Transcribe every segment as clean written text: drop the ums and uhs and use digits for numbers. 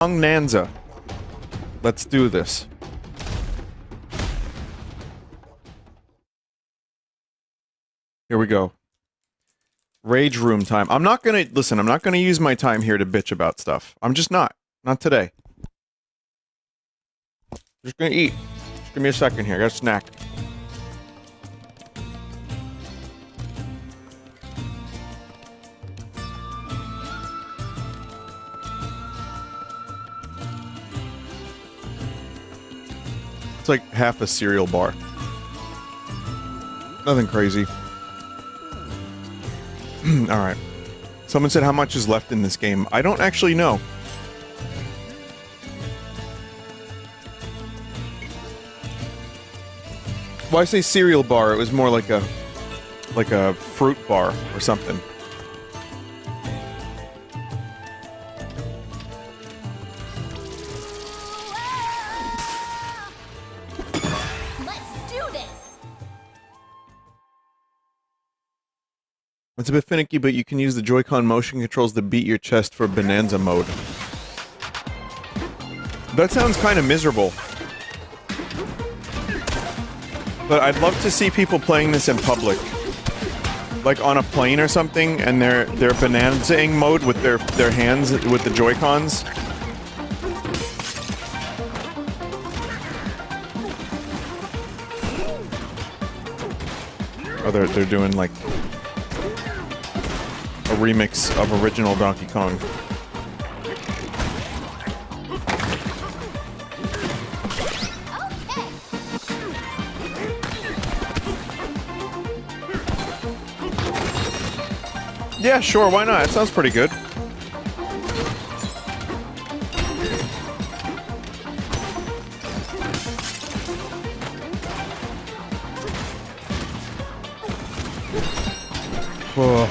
Bonanza. Let's do this. Here we go. Rage room time. I'm not gonna use my time here to bitch about stuff. I'm just not. Not today. Just gonna eat. Just give me a second here. I got a snack. It's like half a cereal bar. Nothing crazy. Alright. Someone said how much is left in this game. I don't actually know. Well, I say cereal bar, it was more like a fruit bar or something. It's a bit finicky, but you can use the Joy-Con motion controls to beat your chest for Bonanza mode. That sounds kind of miserable. But I'd love to see people playing this in public. Like on a plane or something, and they're Bonanza-ing mode with their hands, with the Joy-Cons. Oh, they're doing like a remix of original Donkey Kong. Yeah, sure, why not? It sounds pretty good. Whoa.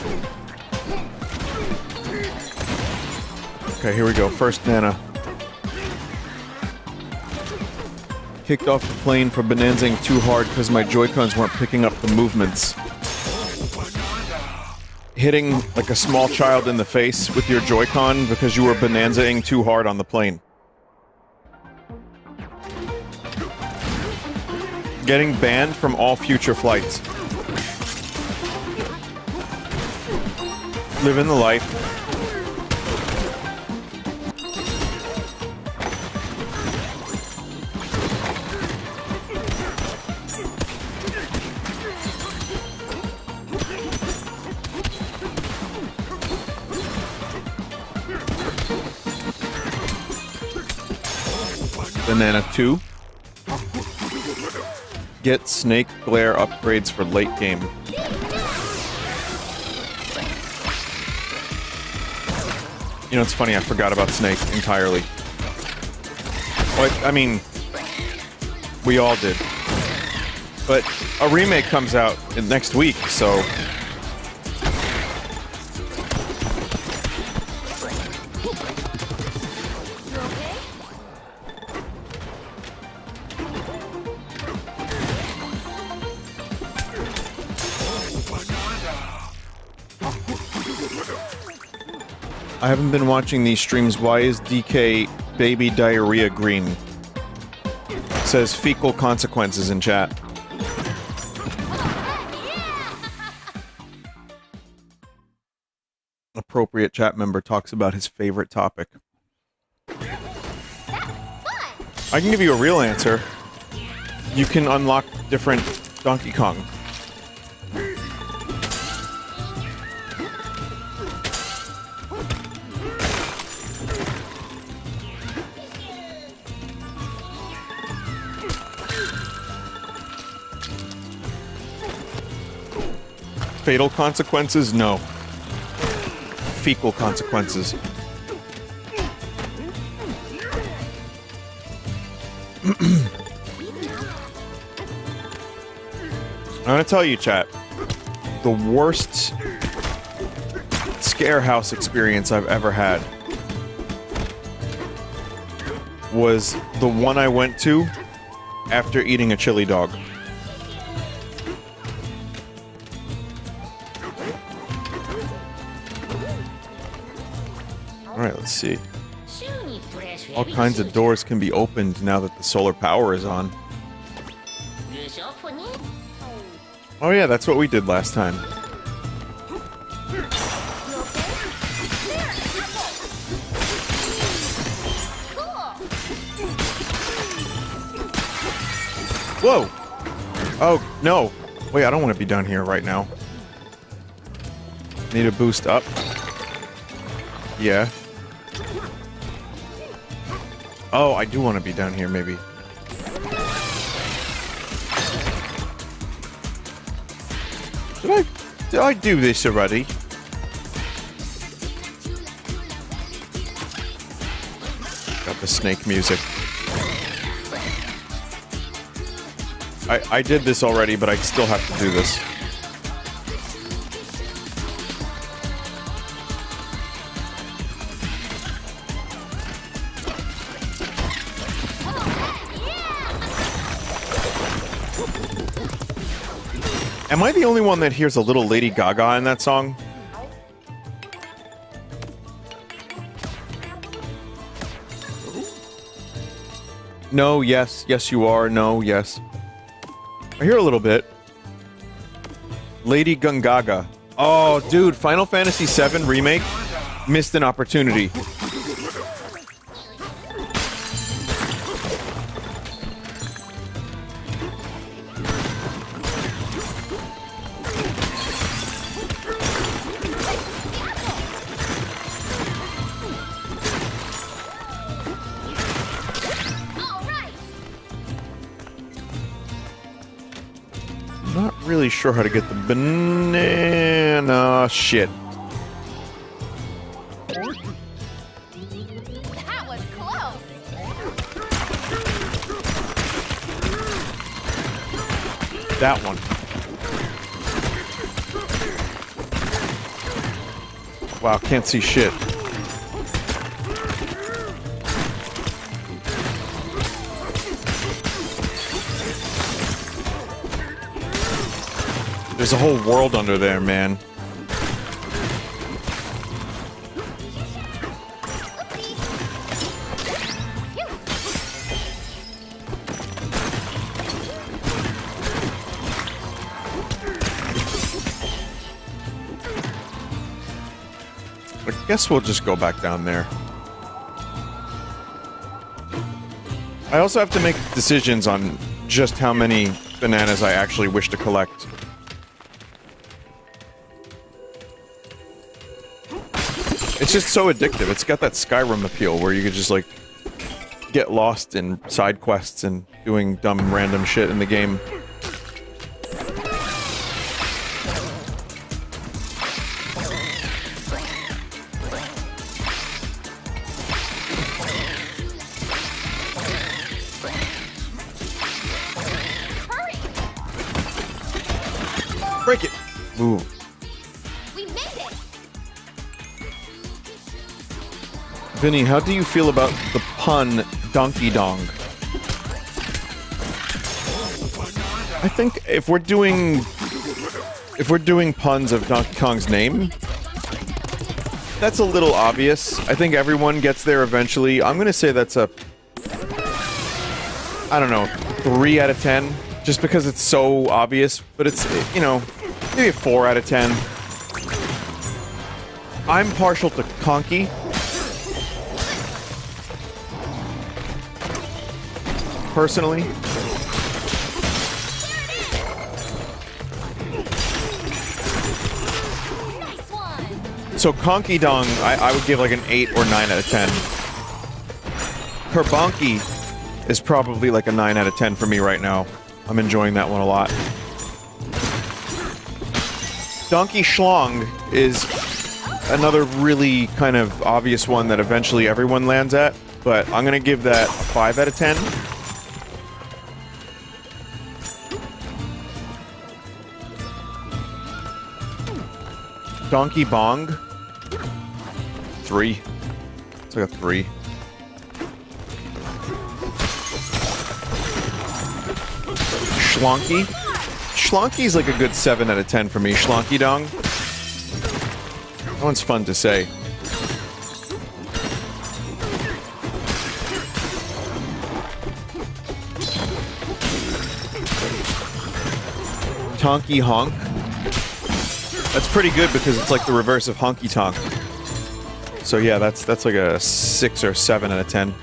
Okay, here we go. First Nana. Kicked off the plane for Bonanza-ing too hard because my Joy-Cons weren't picking up the movements. Hitting like a small child in the face with your Joy-Con because you were Bonanza-ing too hard on the plane. Getting banned from all future flights. Living the life. Banana 2. Get snake glare upgrades for late game. You know, it's funny, I forgot about Snake entirely. Well, I mean, we all did. But a remake comes out next week, so... I haven't been watching these streams. Why is DK baby diarrhea green? It says fecal consequences in chat. Appropriate chat member talks about his favorite topic. I can give you a real answer. You can unlock different Donkey Kong. Fatal consequences? No. Fecal consequences. I'm gonna tell you, chat. The worst scare house experience I've ever had was the one I went to after eating a chili dog. Alright, let's see. All kinds of doors can be opened now that the solar power is on. Oh yeah, that's what we did last time. Whoa! Oh, no. Wait, I don't want to be down here right now. Need a boost up. Yeah. Oh, I do want to be down here, maybe. Did I do this already? Got the snake music. I did this already, but I still have to do this. Am I the only one that hears a little Lady Gaga in that song? No, yes. Yes, you are. No, yes. I hear a little bit. Lady Gungaga. Oh, dude, Final Fantasy VII Remake missed an opportunity. Really sure how to get the banana shit. That was close. That one. Wow, can't see shit. There's a whole world under there, man. I guess we'll just go back down there. I also have to make decisions on just how many bananas I actually wish to collect. It's just so addictive. It's got that Skyrim appeal where you could just, like, get lost in side quests and doing dumb random shit in the game. Break it! Move. Vinny, how do you feel about the pun Donkey Dong? I think if we're doing puns of Donkey Kong's name, that's a little obvious. I think everyone gets there eventually. I'm gonna say that's a, I don't know, 3 out of 10, just because it's so obvious. But it's, you know, maybe a 4 out of 10. I'm partial to Conky. Personally. So Conky Dong, I would give like an 8 or 9 out of 10. Kerbonky is probably like a 9 out of 10 for me right now. I'm enjoying that one a lot. Donkey Schlong is another really kind of obvious one that eventually everyone lands at, but I'm gonna give that a 5 out of 10. Donkey Bong. 3. It's like a 3. Schlonky. Schlonky's like a good 7 out of 10 for me. Schlonky Dong. That one's fun to say. Tonky honk. That's pretty good because it's like the reverse of honky tonk. So yeah, that's like a 6 or 7 out of 10.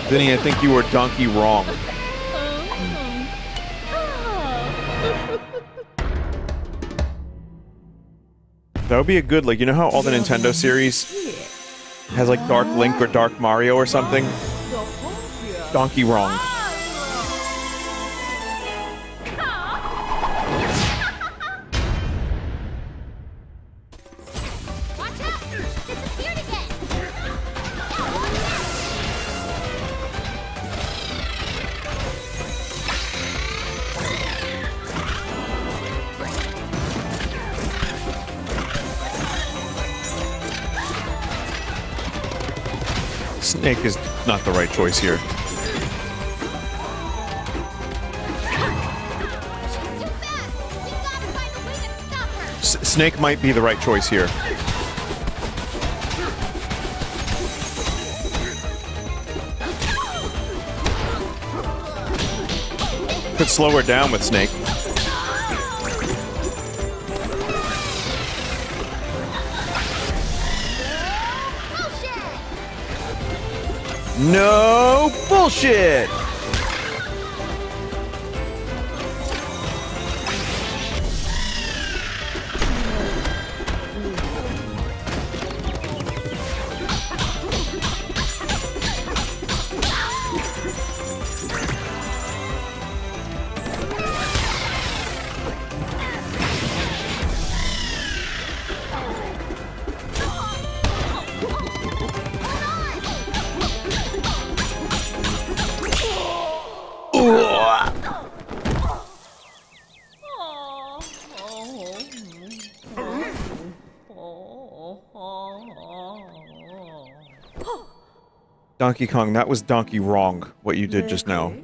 Vinny, I think you were donkey wrong. That would be a good, like, you know how all the Nintendo series has like Dark Link or Dark Mario or something? Donkey wrong. Snake is not the right choice here. Snake might be the right choice here. Could slow her down with Snake. No bullshit! Donkey Kong, that was donkey wrong, what you did just now.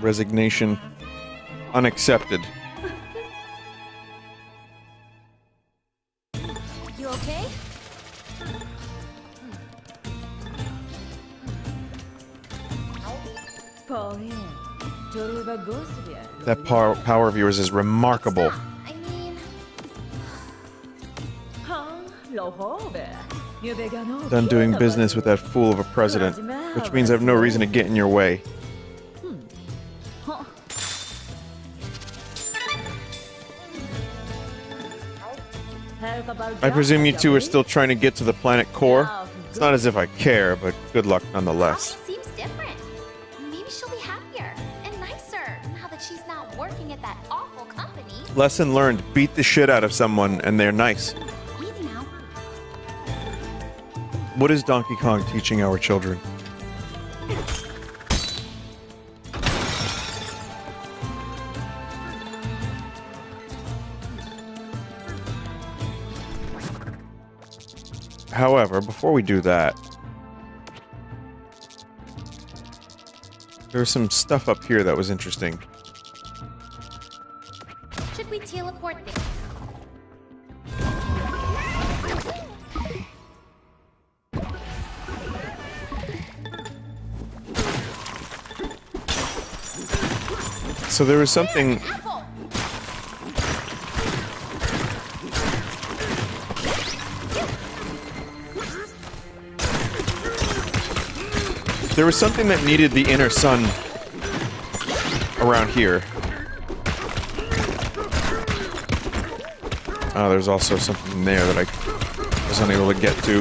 Resignation unaccepted. You okay? That power of yours is remarkable. I mean... Done doing business with that fool of a president, which means I have no reason to get in your way. I presume you two are still trying to get to the planet core? It's not as if I care, but good luck nonetheless. She seems different. Maybe she'll be happier and nicer now that she's not working at that awful company. Lesson learned, beat the shit out of someone and they're nice. Easy now. What is Donkey Kong teaching our children? However, before we do that, there's some stuff up here that was interesting. Should we teleport there? So there was something... There was something that needed the inner sun around here. Oh, there's also something there that I was unable to get to.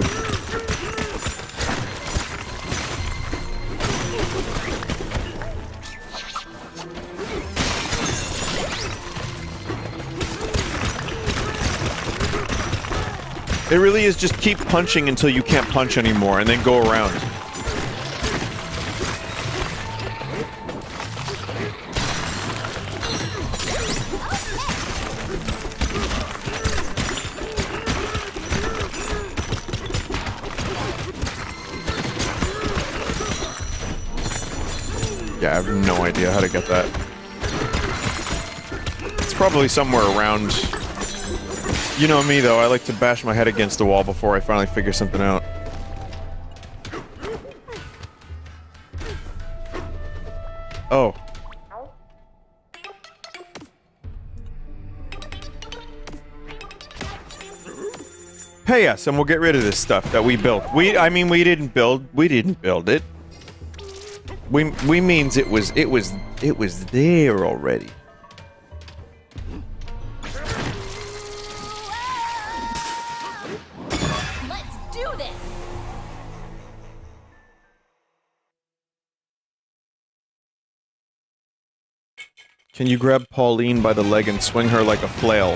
It really is just keep punching until you can't punch anymore and then go around. Yeah, I have no idea how to get that. It's probably somewhere around... You know me, though. I like to bash my head against the wall before I finally figure something out. Oh. Pay us, and we'll get rid of this stuff that we built. I mean, we didn't build it. We means it was there already. Let's do this. Can you grab Pauline by the leg and swing her like a flail?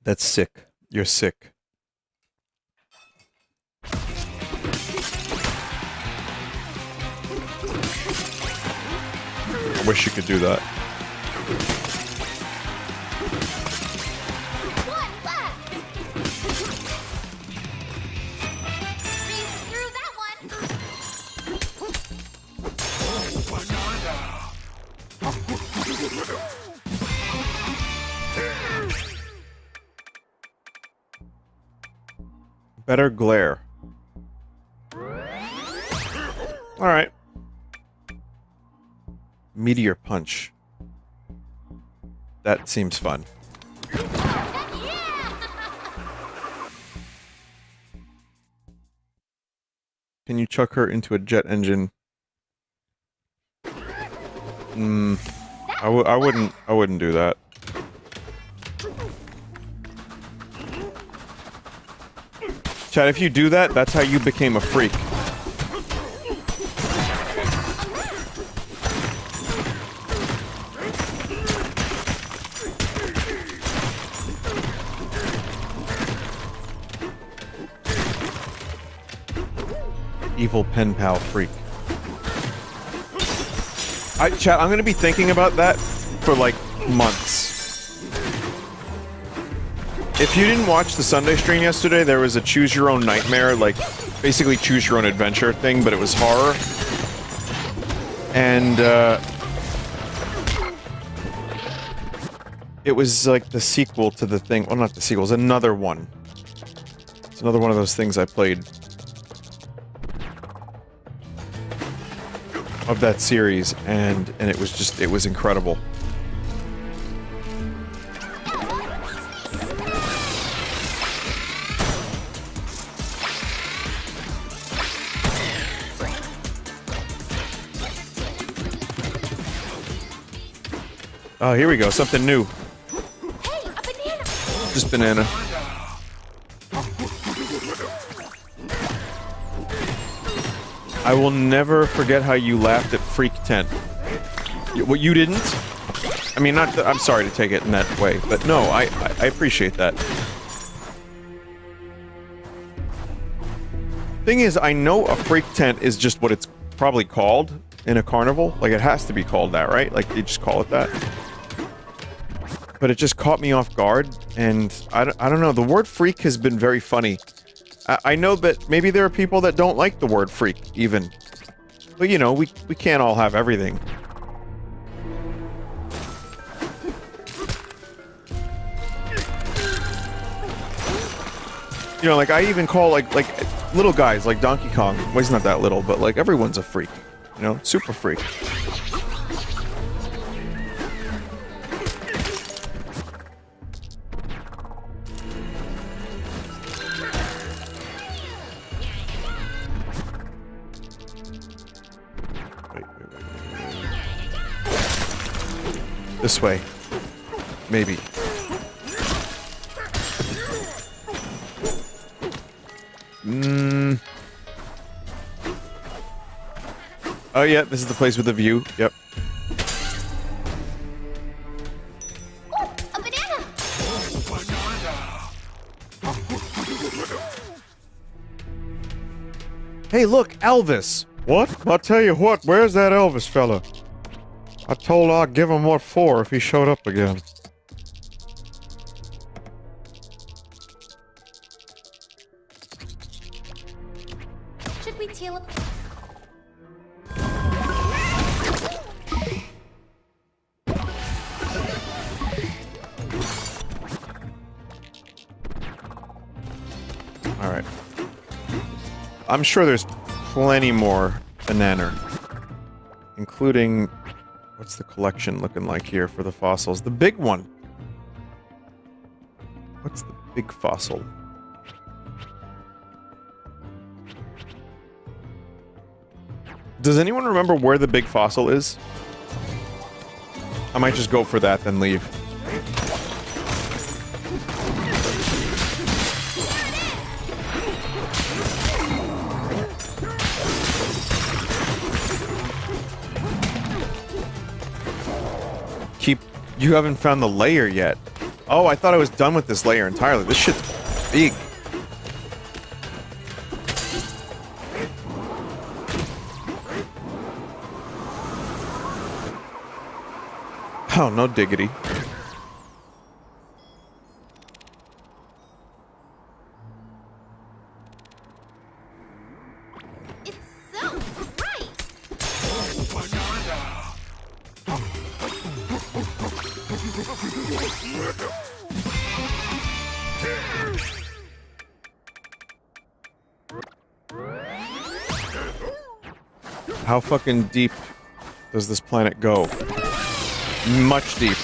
That's sick. You're sick. I wish you could do that. One left. Breeze through that one. Better glare. Alright. Meteor punch. That seems fun. Can you chuck her into a jet engine? I wouldn't do that. Chad, if you do that, that's how you became a freak. Evil pen pal freak. Chat, I'm gonna be thinking about that for like months. If you didn't watch the Sunday stream yesterday, there was a choose your own nightmare, like basically choose your own adventure thing, but it was horror. And it was like the sequel to the thing. Well, not the sequel, it's another one. It's another one of those things I played of that series, and it was just, it was incredible. Oh, here we go, something new. Hey, a banana. Just banana. I will never forget how you laughed at Freak Tent. What, you didn't? I mean, not that, I'm sorry to take it in that way, but no, I appreciate that. Thing is, I know a Freak Tent is just what it's probably called in a carnival. Like, it has to be called that, right? Like, they just call it that. But it just caught me off guard, and I don't know, the word freak has been very funny. I know that maybe there are people that don't like the word freak, even. But, you know, we can't all have everything. You know, like, I even call, like little guys, like Donkey Kong. Well, he's not that little, but, like, everyone's a freak. You know, super freak. This way. Maybe. Oh yeah, this is the place with the view. Yep. Ooh, a banana. Hey, look, Elvis! What? I'll tell you what, where's that Elvis fella? I told I'd give him what for if he showed up again. Caleb. Alright. I'm sure there's plenty more banana. Including... What's the collection looking like here for the fossils? The big one! What's the big fossil? Does anyone remember where the big fossil is? I might just go for that, then leave. You haven't found the layer yet. Oh, I thought I was done with this layer entirely. This shit's big. Oh, no diggity. It's so bright. How fucking deep does this planet go? Much deep.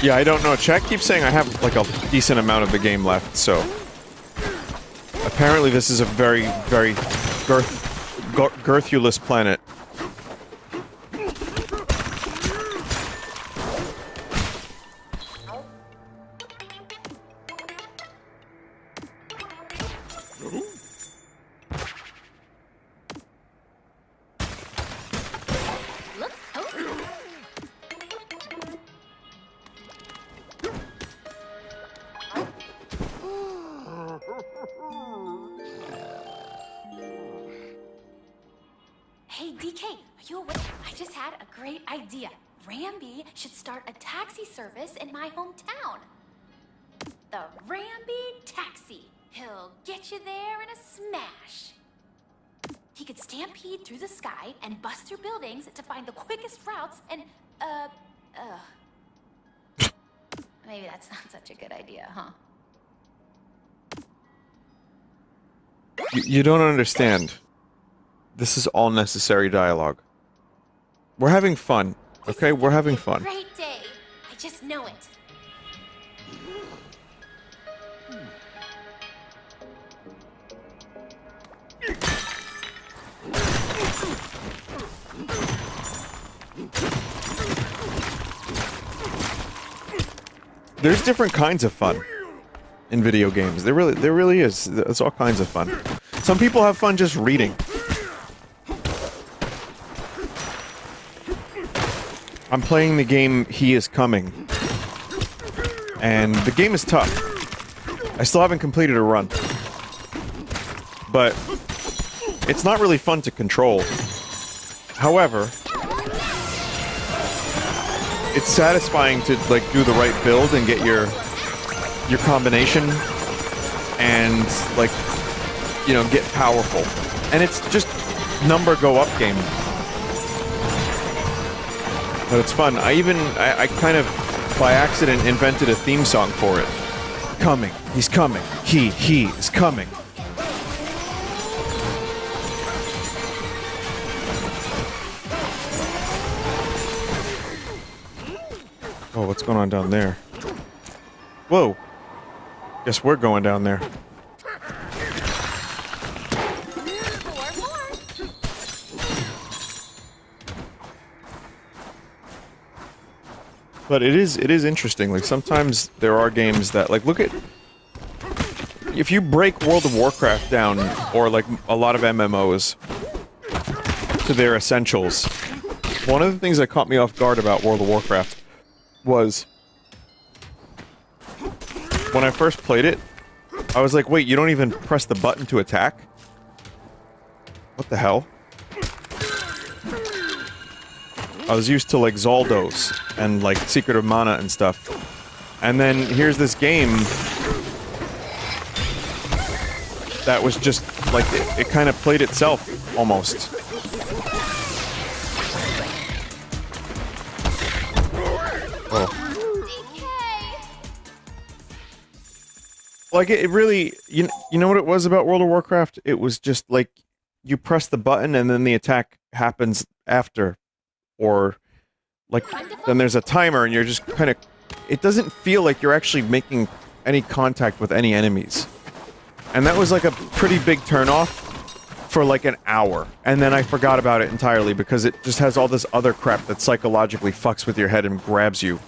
Yeah, I don't know. Chat keeps saying I have, like, a decent amount of the game left, so... Apparently this is a very, very girthulous planet. Hey, DK, are you awake? I just had a great idea. Ramby should start a taxi service in my hometown. The Ramby Taxi. He'll get you there in a smash. He could stampede through the sky and bust through buildings to find the quickest routes and, maybe that's not such a good idea, huh? You don't understand. This is all necessary dialogue. We're having fun, okay? We're having fun. Great day. I just know it. There's different kinds of fun in video games. There really is. It's all kinds of fun. Some people have fun just reading. I'm playing the game He Is Coming. And the game is tough. I still haven't completed a run. But it's not really fun to control. However, it's satisfying to like do the right build and get your combination and like, you know, get powerful. And it's just number go up game. But it's fun. I kind of, by accident, invented a theme song for it. Coming. He's coming. He is coming. Oh, what's going on down there? Whoa. Guess we're going down there. But it is interesting. Like, sometimes there are games that, like, look at... If you break World of Warcraft down, or, like, a lot of MMOs, to their essentials, one of the things that caught me off guard about World of Warcraft was... When I first played it, I was like, wait, you don't even press the button to attack? What the hell? I was used to, like, Zaldos and, like, Secret of Mana and stuff. And then here's this game that was just, like, it kind of played itself, almost. Oh. Like, it really... You know what it was about World of Warcraft? It was just, like, you press the button and then the attack happens after. Or, like, then there's a timer and you're just kind of... It doesn't feel like you're actually making any contact with any enemies. And that was, like, a pretty big turnoff for, like, an hour. And then I forgot about it entirely because it just has all this other crap that psychologically fucks with your head and grabs you.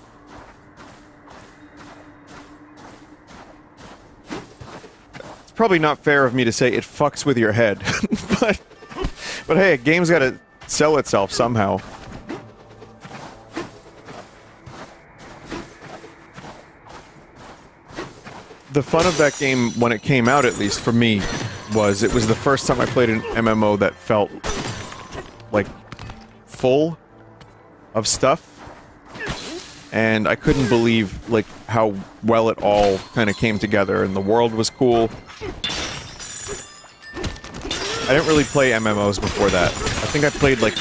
It's probably not fair of me to say it fucks with your head. but hey, a game's gotta sell itself somehow. The fun of that game, when it came out, at least for me, was it was the first time I played an MMO that felt, like, full of stuff. And I couldn't believe, like, how well it all kind of came together, and the world was cool. I didn't really play MMOs before that. I think I played, like,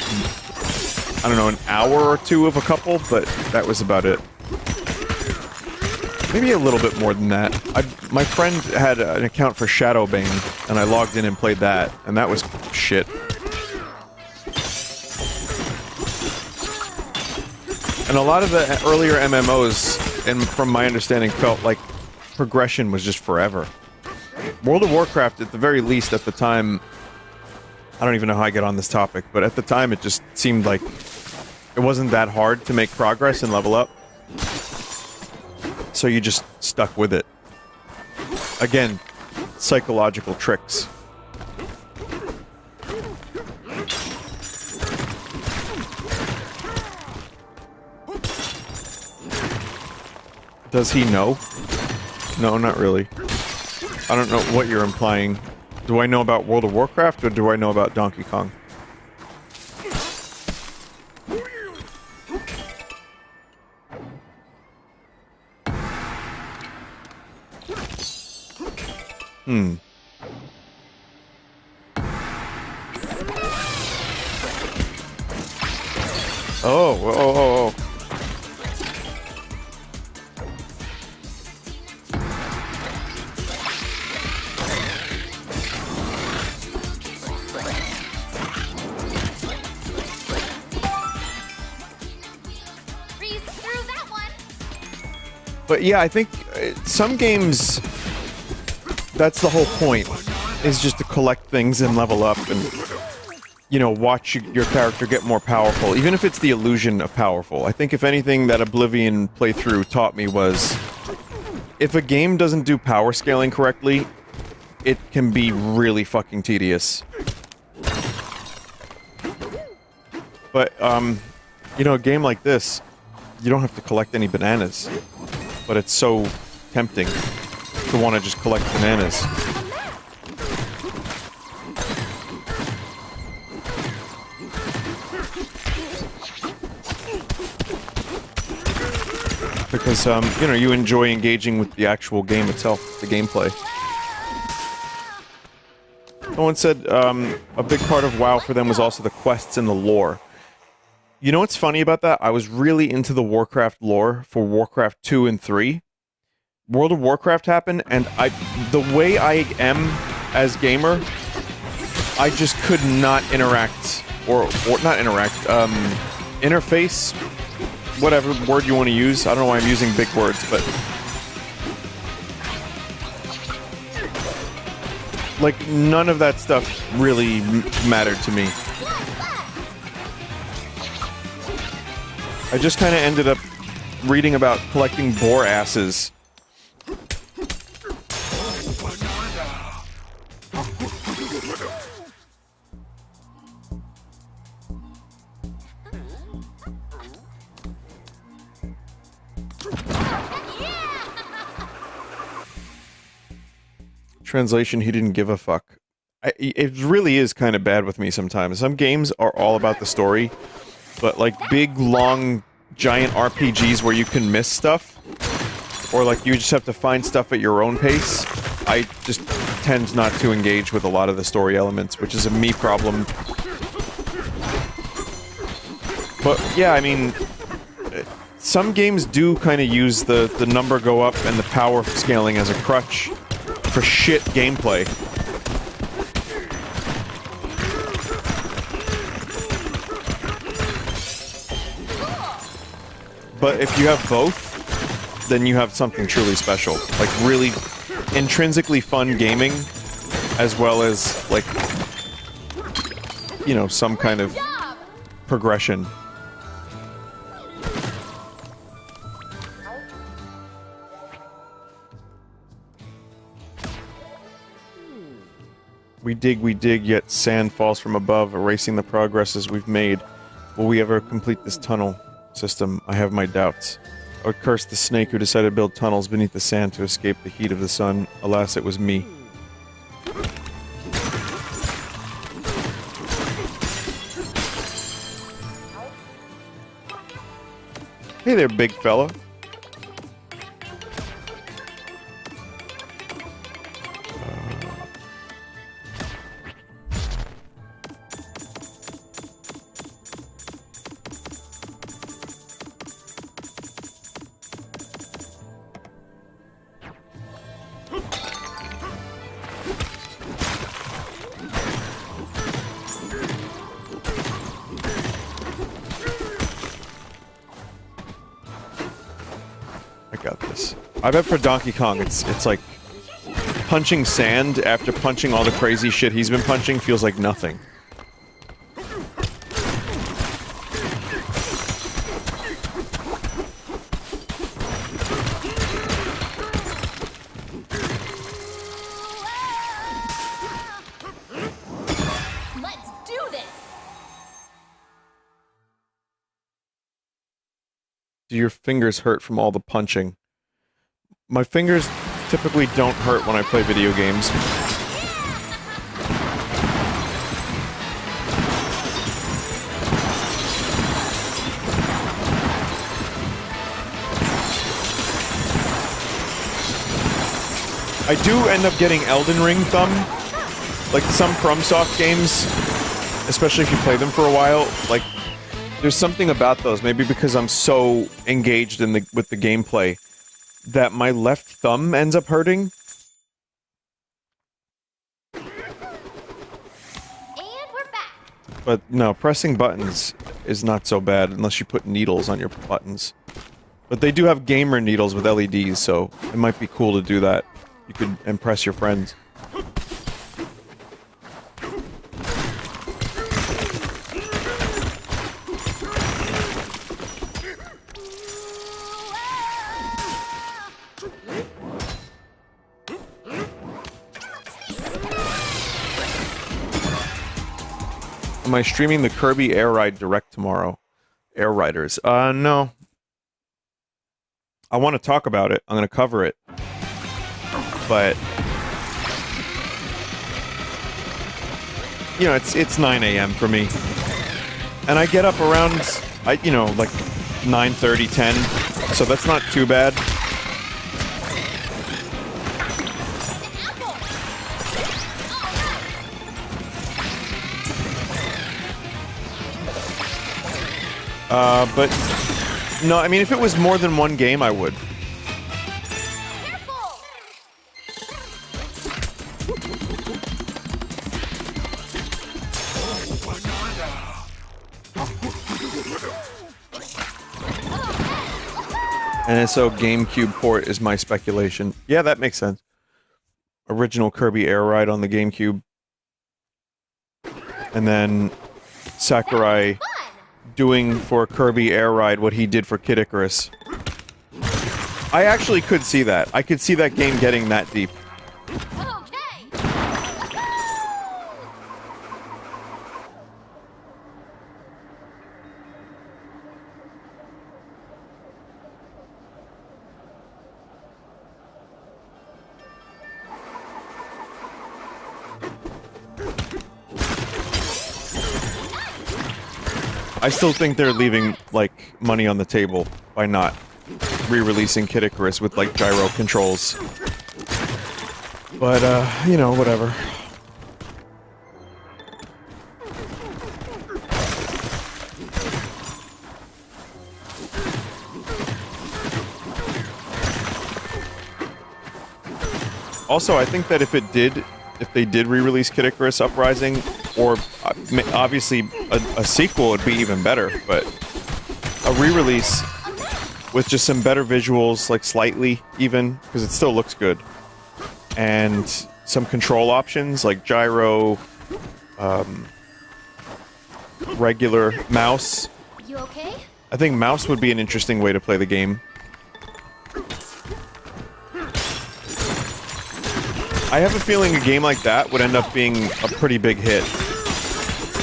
I don't know, an hour or two of a couple, but that was about it. Maybe a little bit more than that. My friend had an account for Shadowbane, and I logged in and played that, and that was shit. And a lot of the earlier MMOs, and from my understanding, felt like progression was just forever. World of Warcraft, at the very least, at the time... I don't even know how I get on this topic, but at the time it just seemed like it wasn't that hard to make progress and level up. So you just stuck with it. Again, psychological tricks. Does he know? No, not really. I don't know what you're implying. Do I know about World of Warcraft, or do I know about Donkey Kong? Hmm. Oh. But yeah, I think some games, that's the whole point, is just to collect things and level up and, you know, watch your character get more powerful, even if it's the illusion of powerful. I think if anything that Oblivion playthrough taught me was, if a game doesn't do power scaling correctly, it can be really fucking tedious. But, you know, a game like this, you don't have to collect any bananas. But it's so tempting to want to just collect bananas. Because, you know, you enjoy engaging with the actual game itself, the gameplay. Someone said, a big part of WoW for them was also the quests and the lore. You know what's funny about that? I was really into the Warcraft lore for Warcraft 2 and 3. World of Warcraft happened, and the way I am as gamer, I just could not interact, or not interact, interface, whatever word you want to use. I don't know why I'm using big words, but... like, none of that stuff really mattered to me. I just kind of ended up reading about collecting boar asses. Translation, he didn't give a fuck. It really is kind of bad with me sometimes. Some games are all about the story, but like big, long, giant RPGs where you can miss stuff, or like you just have to find stuff at your own pace, I just tend not to engage with a lot of the story elements, which is a me problem. But yeah, I mean, some games do kind of use the number go up and the power scaling as a crutch for shit gameplay. But if you have both, then you have something truly special. Like, really intrinsically fun gaming, as well as, like, you know, some kind of progression. We dig, yet sand falls from above, erasing the progresses we've made. Will we ever complete this tunnel system? I have my doubts. I would curse the snake who decided to build tunnels beneath the sand to escape the heat of the sun. Alas, it was me. Hey there, big fella. I bet for Donkey Kong, it's like punching sand after punching all the crazy shit he's been punching feels like nothing. Let's do this. Do your fingers hurt from all the punching? My fingers typically don't hurt when I play video games. I do end up getting Elden Ring thumb. Like some FromSoft games, especially if you play them for a while, like there's something about those, maybe because I'm so engaged in with the gameplay, that my left thumb ends up hurting. And we're back. But no, pressing buttons is not so bad unless you put needles on your buttons. But they do have gamer needles with LEDs, so it might be cool to do that. You could impress your friends. Am I streaming the Kirby Air Ride Direct tomorrow? Air Riders. No. I want to talk about it. I'm going to cover it. But... you know, it's 9 a.m. for me. And I get up around, you know, like 9:30, 10. So that's not too bad. But no, I mean, if it was more than one game, I would. NSO GameCube port is my speculation. Yeah, that makes sense. Original Kirby Air Ride on the GameCube. And then Sakurai doing for Kirby Air Ride what he did for Kid Icarus. I actually could see that. I could see that game getting that deep. I still think they're leaving, like, money on the table by not re-releasing Kid Icarus with, like, gyro controls. But, you know, whatever. Also, I think that if they did re-release Kid Icarus Uprising, or obviously a sequel would be even better, but a re-release with just some better visuals, like slightly even, because it still looks good, and some control options like gyro, regular mouse. You okay? I think mouse would be an interesting way to play the game. I have a feeling a game like that would end up being a pretty big hit,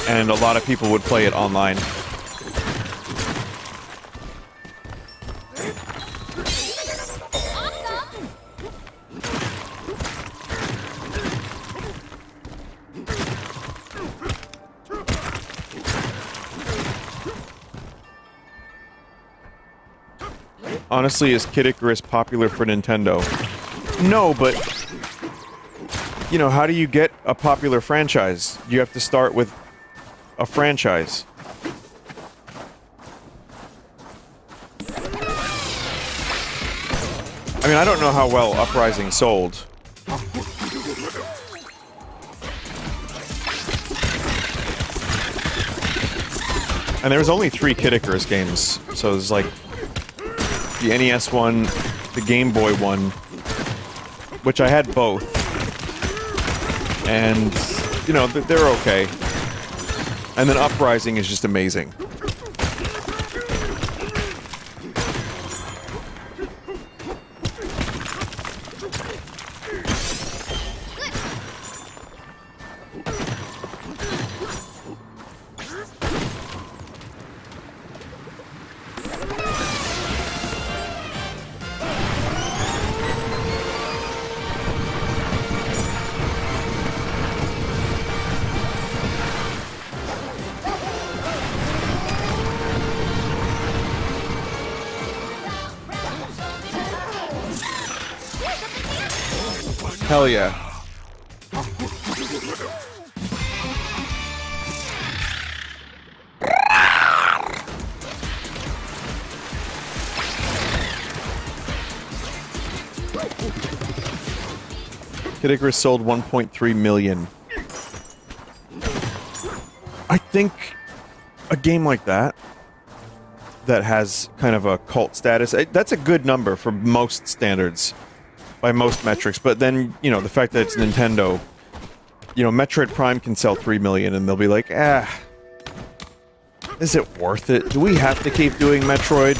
and a lot of people would play it online. Honestly, is Kid Icarus popular for Nintendo? No, but you know, how do you get a popular franchise? You have to start with a franchise. I mean, I don't know how well Uprising sold. And there was only 3 Kid Icarus games, so there's like the NES one, the Game Boy one, which I had both. And, you know, they're okay. And then Uprising is just amazing. Hell yeah. Kid Icarus sold 1.3 million. I think a game like that has kind of a cult status, that's a good number for most standards. By most metrics, but then, you know, the fact that it's Nintendo, you know, Metroid Prime can sell 3 million and they'll be like, is it worth it? Do we have to keep doing Metroid?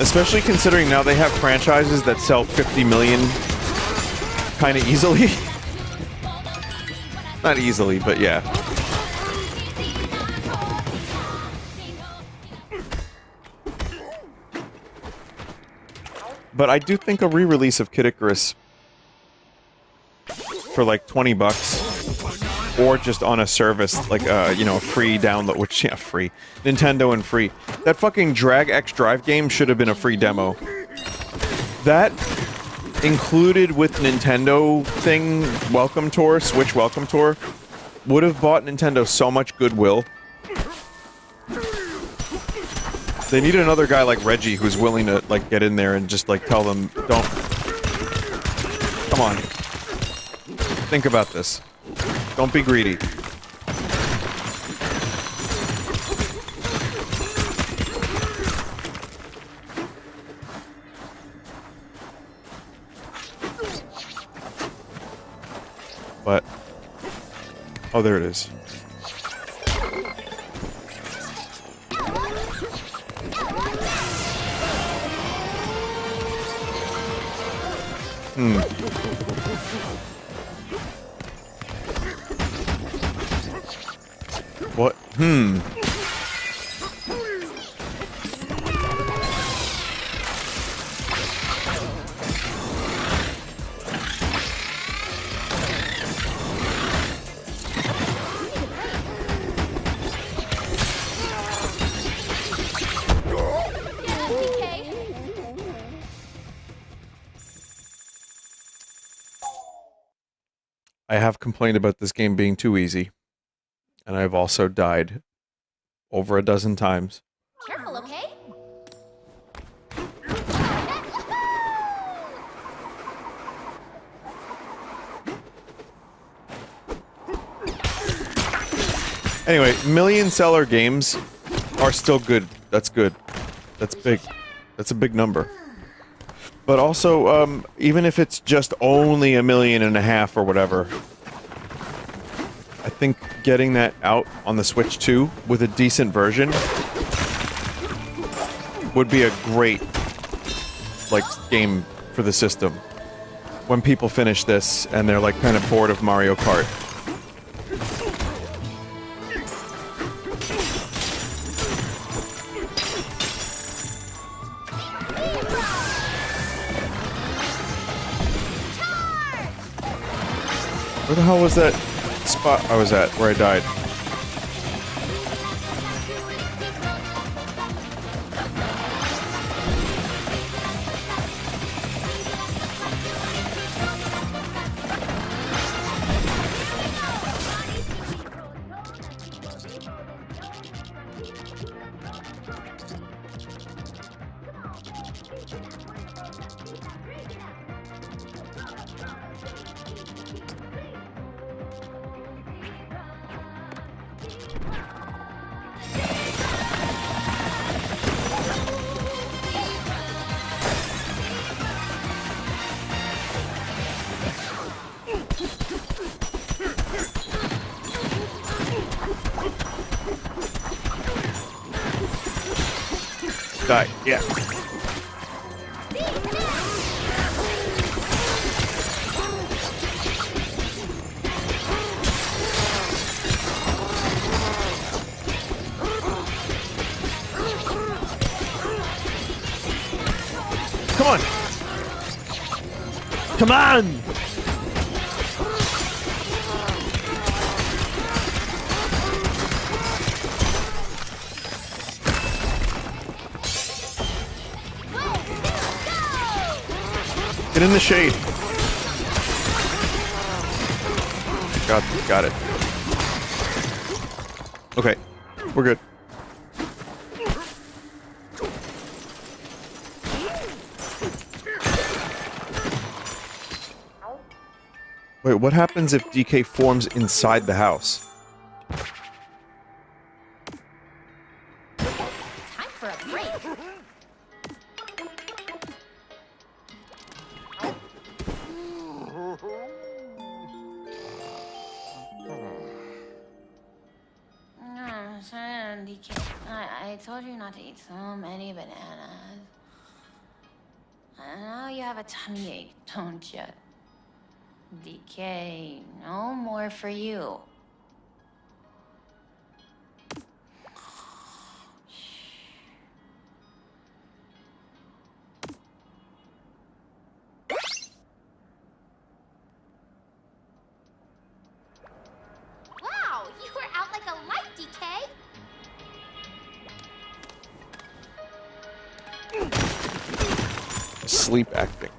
Especially considering now they have franchises that sell 50 million kind of easily. Not easily, but yeah. But I do think a re-release of Kid Icarus for like 20 bucks, or just on a service like you know, a free download, which yeah, free Nintendo and free. That fucking Drag X Drive game should have been a free demo. That included with Nintendo thing, Welcome Tour, Switch Welcome Tour, would have bought Nintendo so much goodwill. They need another guy like Reggie who's willing to, like, get in there and just, like, tell them, don't... Come on. Think about this. Don't be greedy. But... Oh, there it is. What? I have complained about this game being too easy. And I've also died over a dozen times. Careful, okay? Anyway, million seller games are still good. That's good. That's big. That's a big number. But also, even if it's just only 1.5 million or whatever, I think getting that out on the Switch 2 with a decent version would be a great, like, game for the system. When people finish this and they're, like, kind of bored of Mario Kart. Where the hell was that spot I was at where I died? Die. Yeah. Come on. Come on. Get in the shade. Got it. Okay, we're good. Wait, what happens if DK forms inside the house? Time for a break. DK, I told you not to eat so many bananas. And now you have a tummy ache, don't you? DK, no more for you. Wow, you were out like a light, DK. Sleep acting.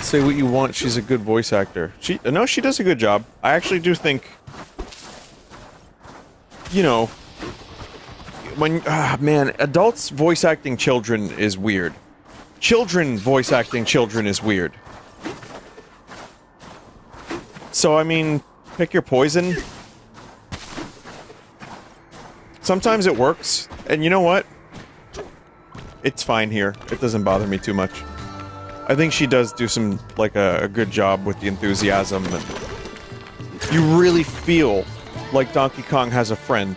Say what you want, she's a good voice actor. No, she does a good job. I actually do think, you know, when, man, adults voice acting children is weird. Children voice acting children is weird. So, I mean, pick your poison. Sometimes it works, and you know what? It's fine here. It doesn't bother me too much. I think she does do some, like, a good job with the enthusiasm, and you really feel like Donkey Kong has a friend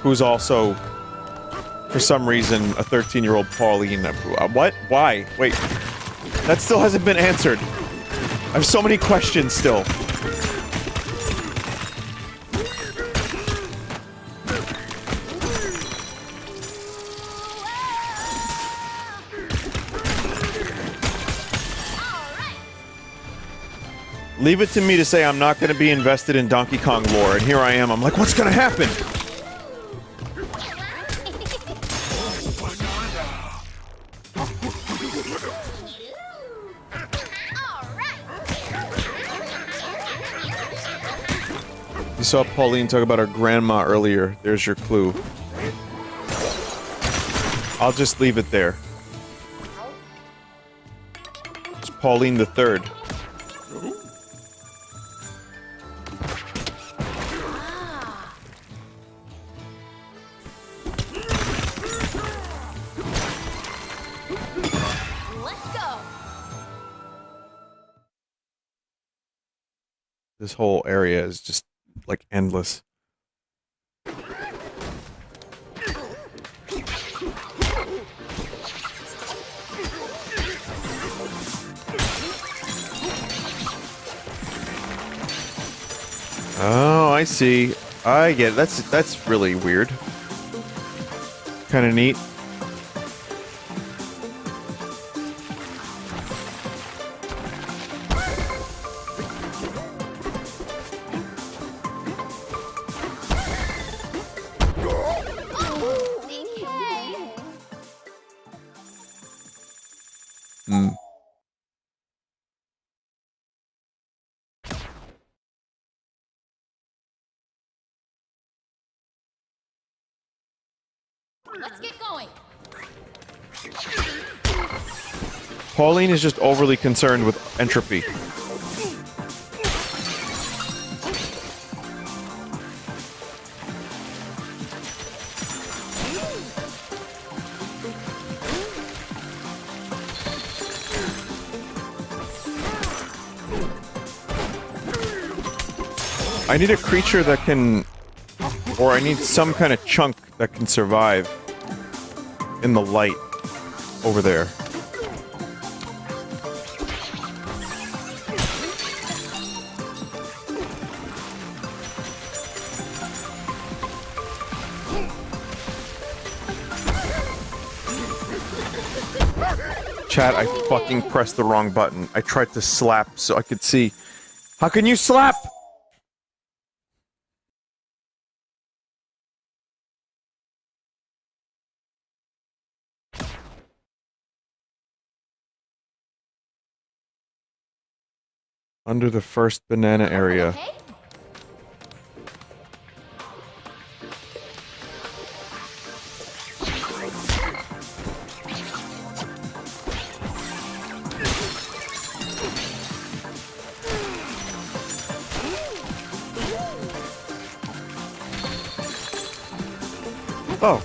who's also, for some reason, a 13-year-old Pauline. What? Why? Wait. That still hasn't been answered. I have so many questions still. Leave it to me to say I'm not going to be invested in Donkey Kong lore, and here I am. I'm like, what's going to happen? You saw Pauline talk about her grandma earlier. There's your clue. I'll just leave it there. It's Pauline the Third. This whole area is just, like, endless. Oh, I see. I get it. That's really weird. Kind of neat. Let's get going. Pauline is just overly concerned with entropy. I need a creature that can... Or I need some kind of chunk that can survive in the light over there. Chat, I fucking pressed the wrong button. I tried to slap so I could see. How can you slap? Under the first banana area. Okay. Oh.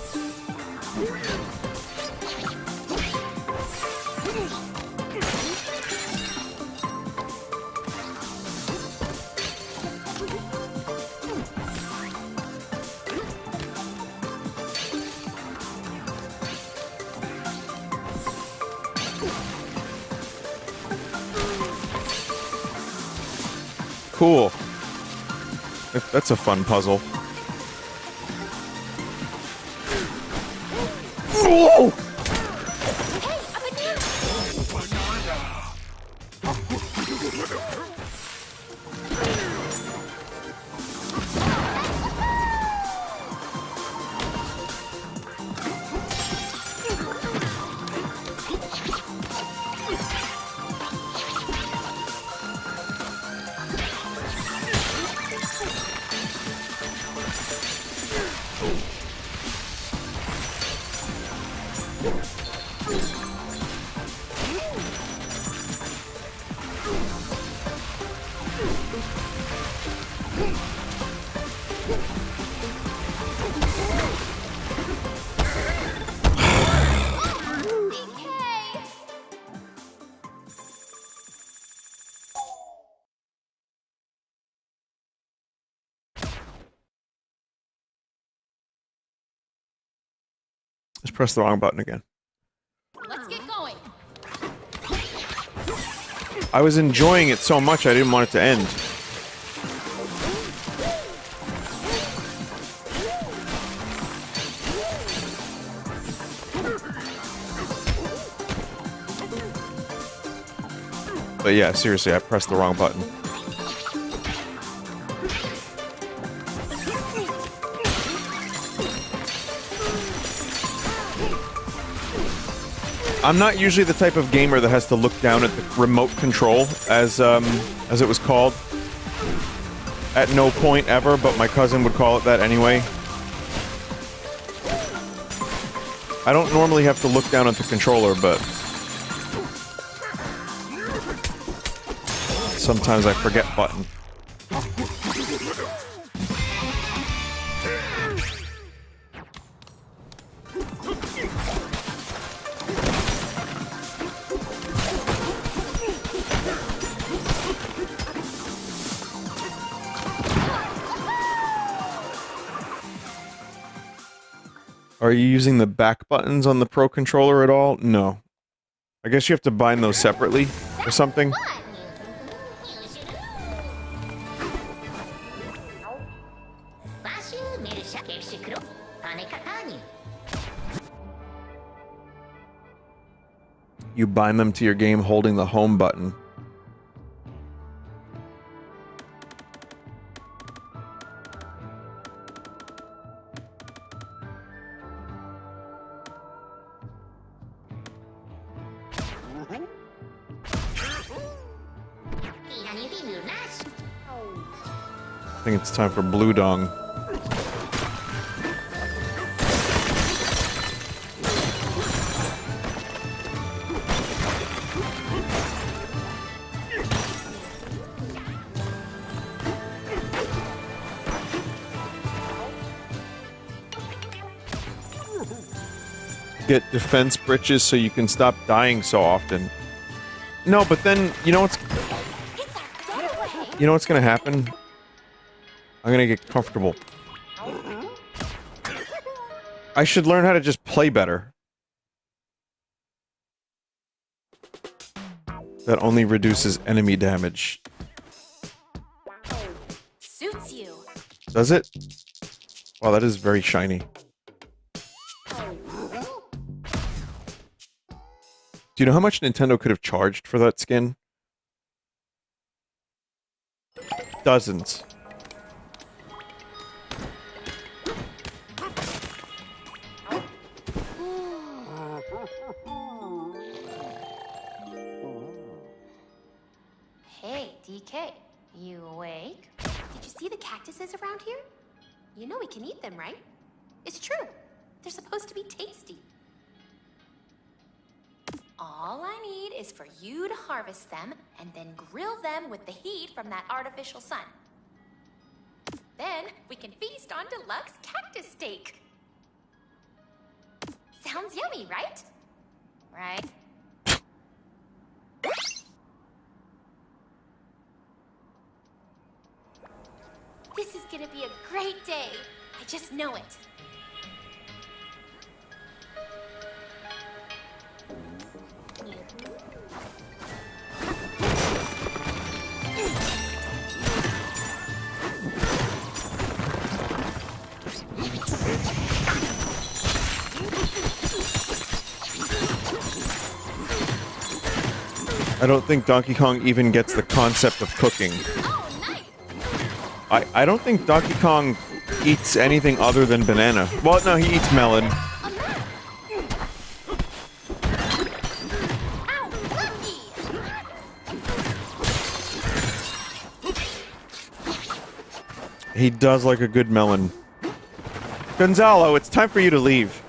Cool. That's a fun puzzle. Whoa! Hey, a banana! Just press the wrong button again. Let's get going. I was enjoying it so much I didn't want it to end. But yeah, seriously, I pressed the wrong button. I'm not usually the type of gamer that has to look down at the remote control, as it was called. at no point ever, but my cousin would call it that anyway. I don't normally have to look down at the controller, but sometimes I forget button. Are you using the back buttons on the Pro Controller at all? No. I guess you have to bind those separately or something. You bind them to your game holding the home button. I think it's time for Blue Dong. Get defense britches so you can stop dying so often. No, but then, you know what's gonna happen? I'm gonna get comfortable. I should learn how to just play better. That only reduces enemy damage. Suits you. Does it? Wow, that is very shiny. Do you know how much Nintendo could have charged for that skin? Dozens. Hey, DK, you awake? Did you see the cactuses around here? You know we can eat them, right? It's true. They're supposed to be tasty. All I need is for you to harvest them and then grill them with the heat from that artificial sun. Then we can feast on deluxe cactus steak. Sounds yummy, right? Right? This is gonna be a great day. I just know it. I don't think Donkey Kong even gets the concept of cooking. Oh, nice. I don't think Donkey Kong eats anything other than banana. Well, no, he eats melon. Ow, lucky. He does like a good melon. Gonzalo, it's time for you to leave.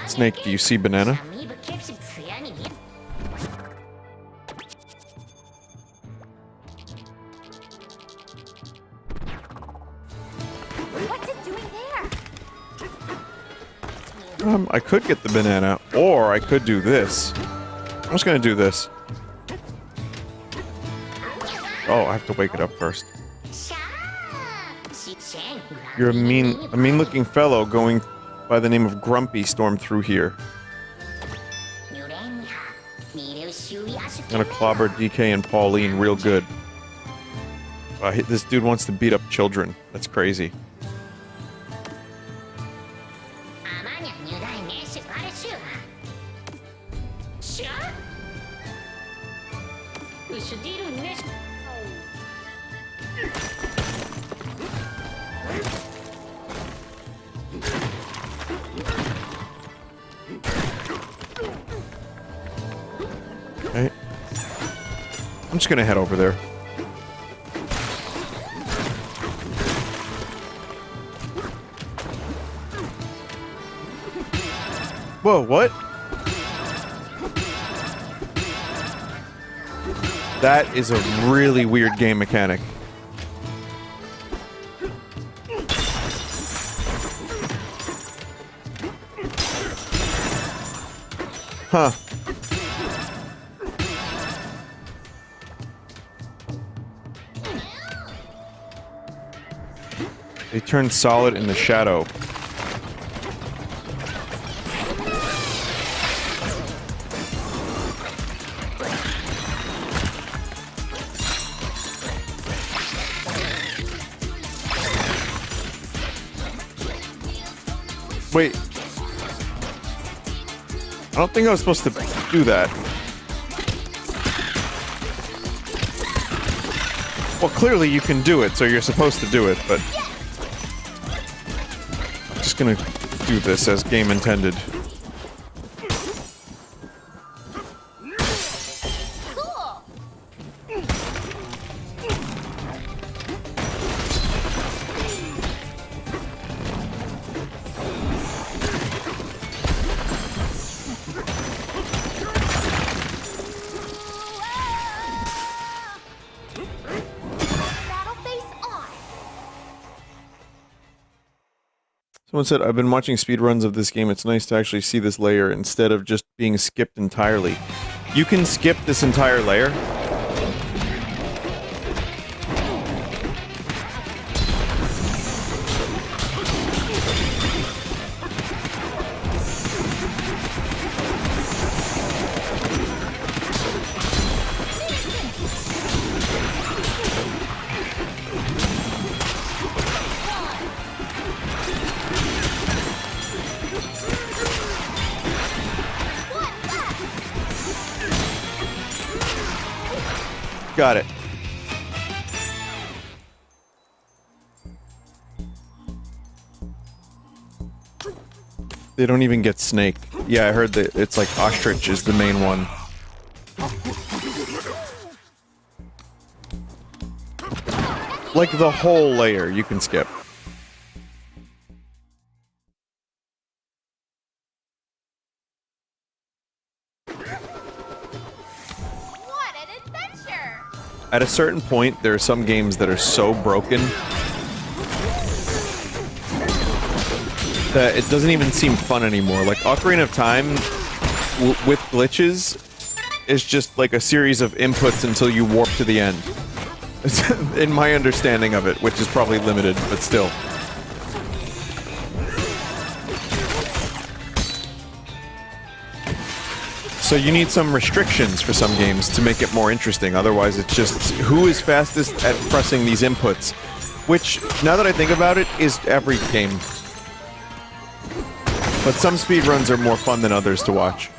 Snake, do you see banana? What's it doing there? I could get the banana, or I could do this. I'm just gonna do this. Oh, I have to wake it up first. You're a mean-looking fellow going by the name of Grumpy stormed through here. I'm gonna clobber DK and Pauline real good. This dude wants to beat up children. That's crazy. just gonna head over there. Whoa, what? That is a really weird game mechanic. Huh. They turn solid in the shadow. Wait. I don't think I was supposed to do that. Well, clearly you can do it, so you're supposed to do it, but... I'm just gonna do this as game intended. Someone said, I've been watching speedruns of this game. It's nice to actually see this layer instead of just being skipped entirely. You can skip this entire layer? Got it. They don't even get snake. Yeah, I heard that it's like ostrich is the main one. Like the whole layer you can skip. At a certain point, there are some games that are so broken that it doesn't even seem fun anymore. Like Ocarina of Time, with glitches, is just like a series of inputs until you warp to the end. In my understanding of it, which is probably limited, but still. So you need some restrictions for some games to make it more interesting, otherwise it's just who is fastest at pressing these inputs, which, now that I think about it, is every game. But some speedruns are more fun than others to watch.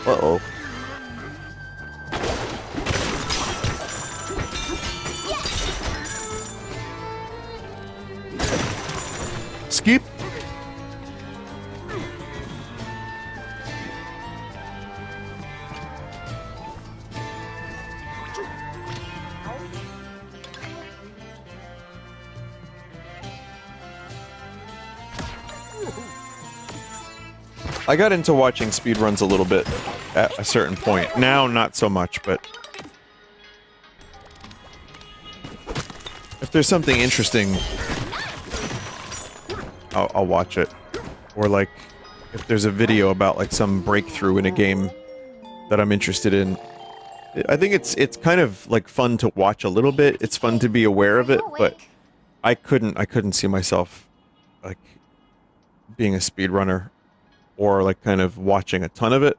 Uh-oh. Skip. I got into watching speedruns a little bit at a certain point. Now, not so much, but if there's something interesting, I'll watch it. Or like, if there's a video about like some breakthrough in a game that I'm interested in. I think it's kind of like fun to watch a little bit. It's fun to be aware of it, but I couldn't see myself like being a speedrunner or like kind of watching a ton of it.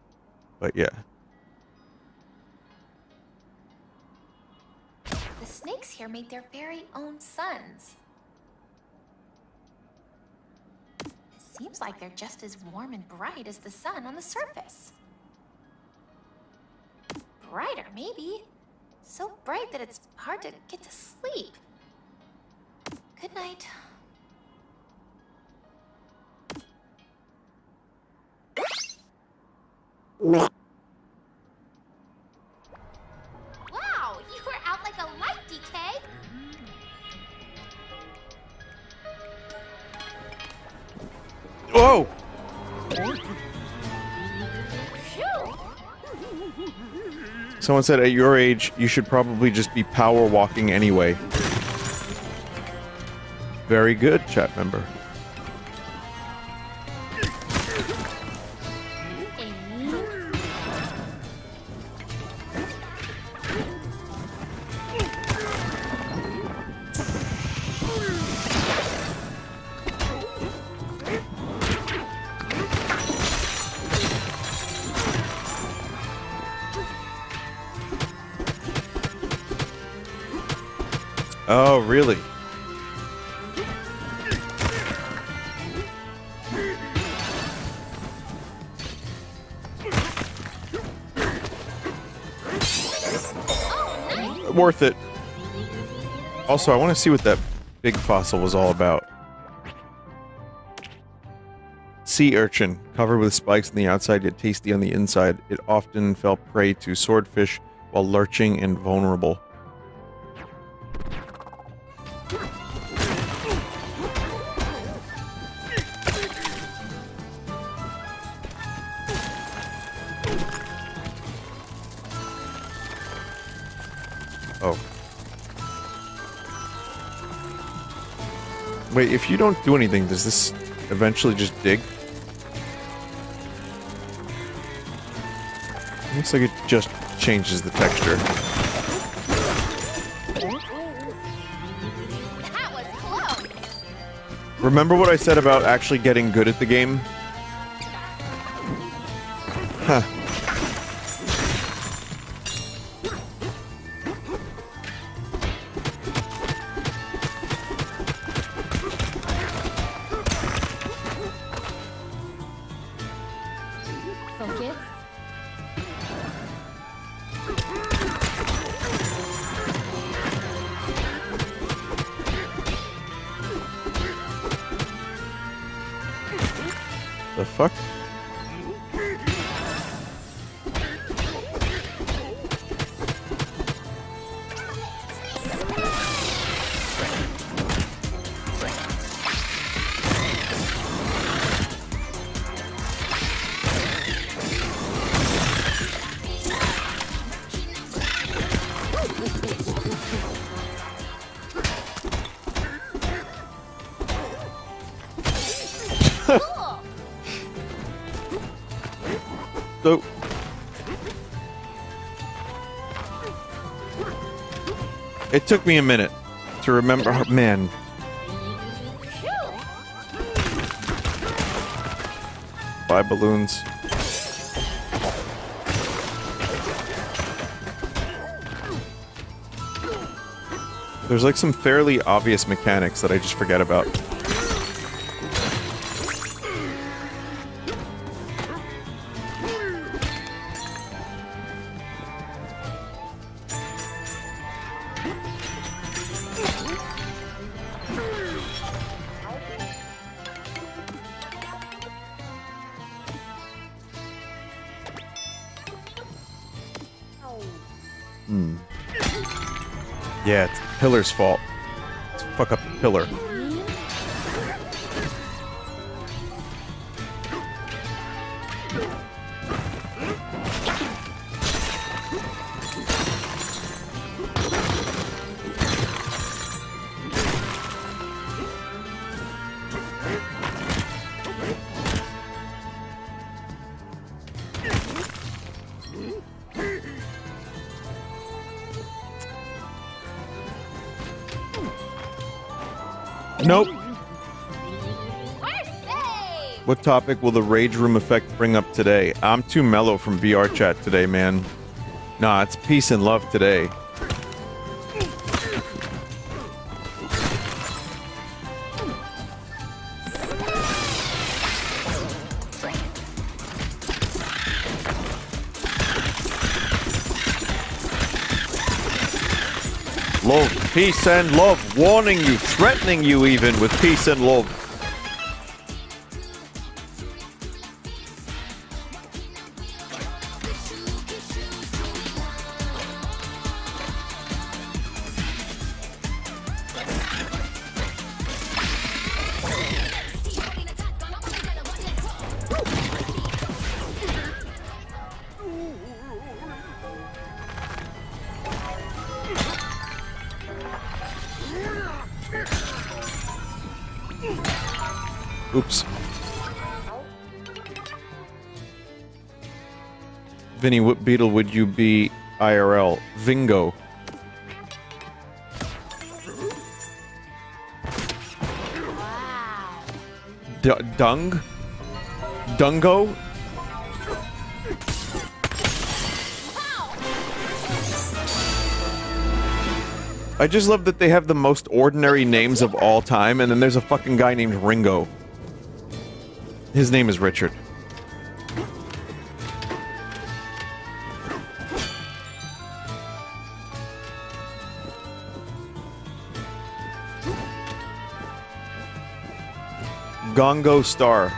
But yeah. The snakes here made their very own suns. It seems like they're just as warm and bright as the sun on the surface. Brighter, maybe. So bright that it's hard to get to sleep. Good night. Wow, you were out like a light, DK. Whoa! Phew. Someone said at your age, you should probably just be power walking anyway. Very good, chat member. Oh, really? Worth it. Also, I want to see what that big fossil was all about. Sea urchin, covered with spikes on the outside yet tasty on the inside. It often fell prey to swordfish while lurching and vulnerable. Oh. Wait, if you don't do anything, does this eventually just dig? Looks like it just changes the texture. That was close. Remember what I said about actually getting good at the game? Huh. Focus. The fuck? So, it took me a minute to remember. Oh, man, buy balloons. There's like some fairly obvious mechanics that I just forget about. Yeah, it's the pillar's fault. Let's fuck up the pillar. Nope. We're safe! What topic will the Rage Room effect bring up today? I'm too mellow from VR chat today, man. Nah, it's peace and love today. Love, peace and love, warning you, threatening you even with peace and love. Oops. Vinny, what beetle would you be IRL? Vingo. Wow. Dung? Dungo? I just love that they have the most ordinary names of all time, and then there's a fucking guy named Ringo. His name is Richard. Gongo Star.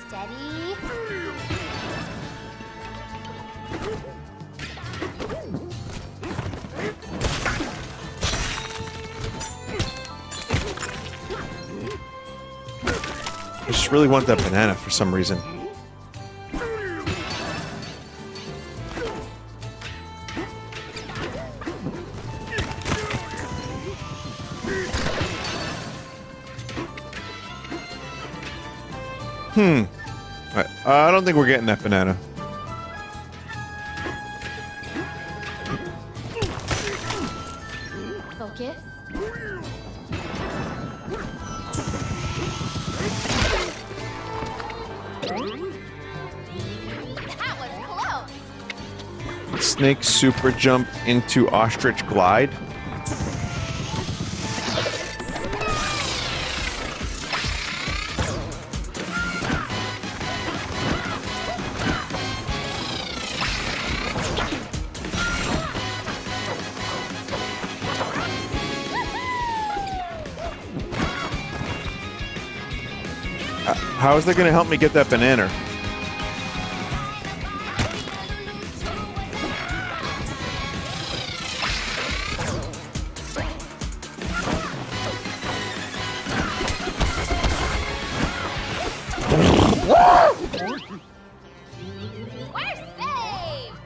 Steady. I just really want that banana for some reason. I don't think we're getting that banana. Focus. That was close. Snake super jump into ostrich glide. How is that going to help me get that banana? We're saved!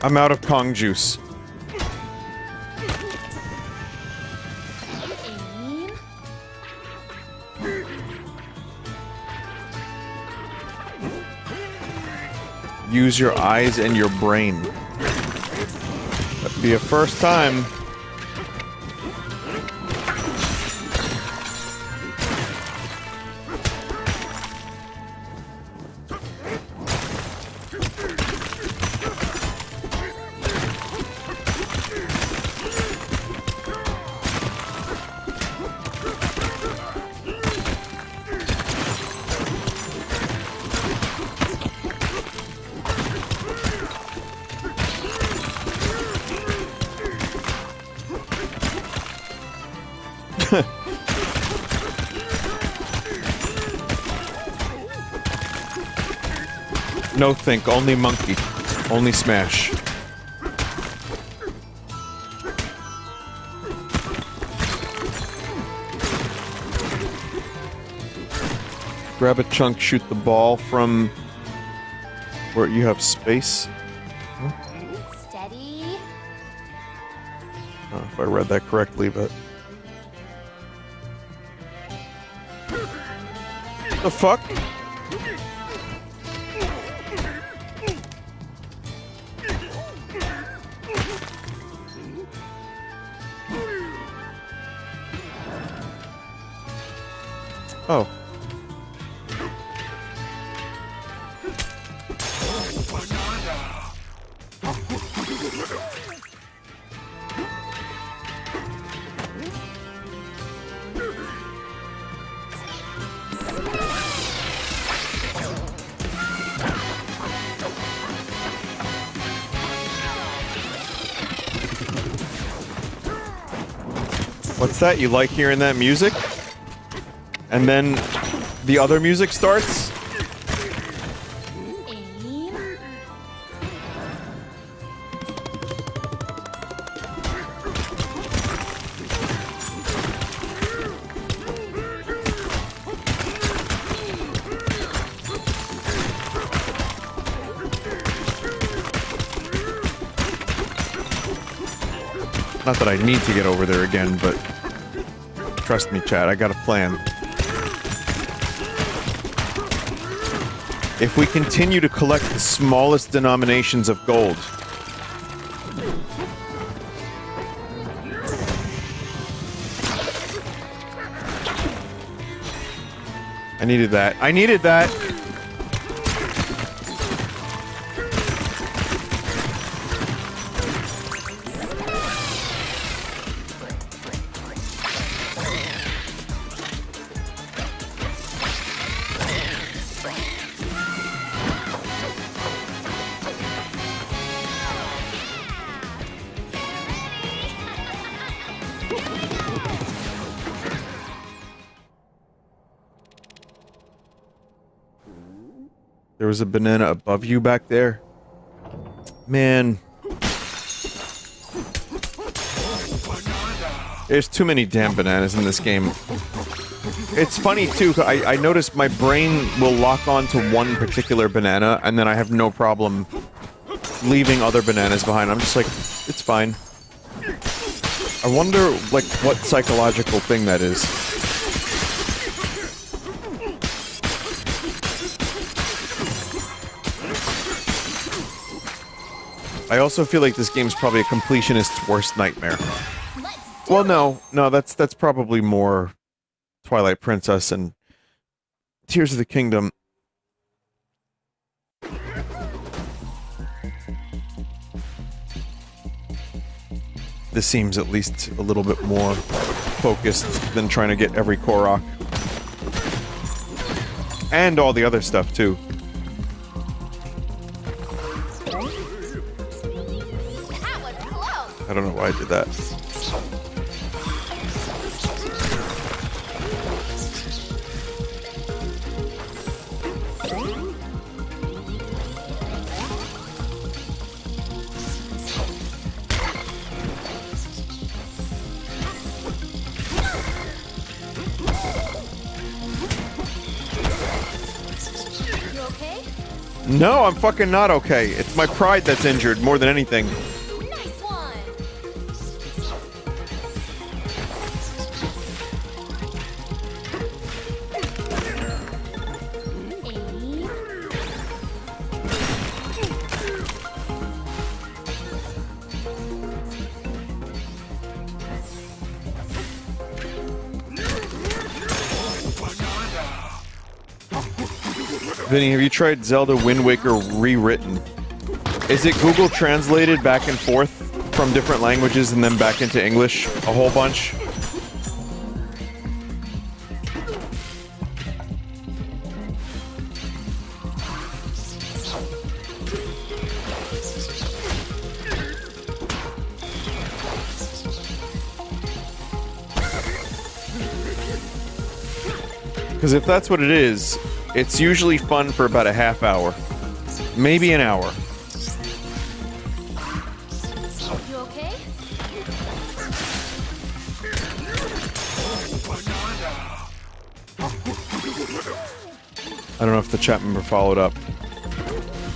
I'm out of Kong juice. Aim. Use your eyes and your brain. That'd be a first time. No think, only monkey. Only smash. Grab a chunk, shoot the ball from where you have space. Steady. I don't know if I read that correctly, but... The fuck? Oh. What's that? You like hearing that music? And then the other music starts? Aim. Not that I need to get over there again, but trust me, Chad, I got a plan. If we continue to collect the smallest denominations of gold, I needed that. I needed that! There was a banana above you back there. Man. There's too many damn bananas in this game. It's funny, too, I noticed my brain will lock on to one particular banana, and then I have no problem leaving other bananas behind. I'm just like, it's fine. I wonder, like, what psychological thing that is. I also feel like this game's probably a completionist's worst nightmare. Well, no, that's probably more Twilight Princess and Tears of the Kingdom. This seems at least a little bit more focused than trying to get every Korok. And all the other stuff, too. I don't know why I did that. You okay? No, I'm fucking not okay. It's my pride that's injured more than anything. Nice one. Aim. Vinny, have you tried Zelda Wind Waker rewritten? Is it Google translated back and forth from different languages and then back into English a whole bunch? Because if that's what it is, it's usually fun for about a half hour. Maybe an hour. You okay? I don't know if the chat member followed up.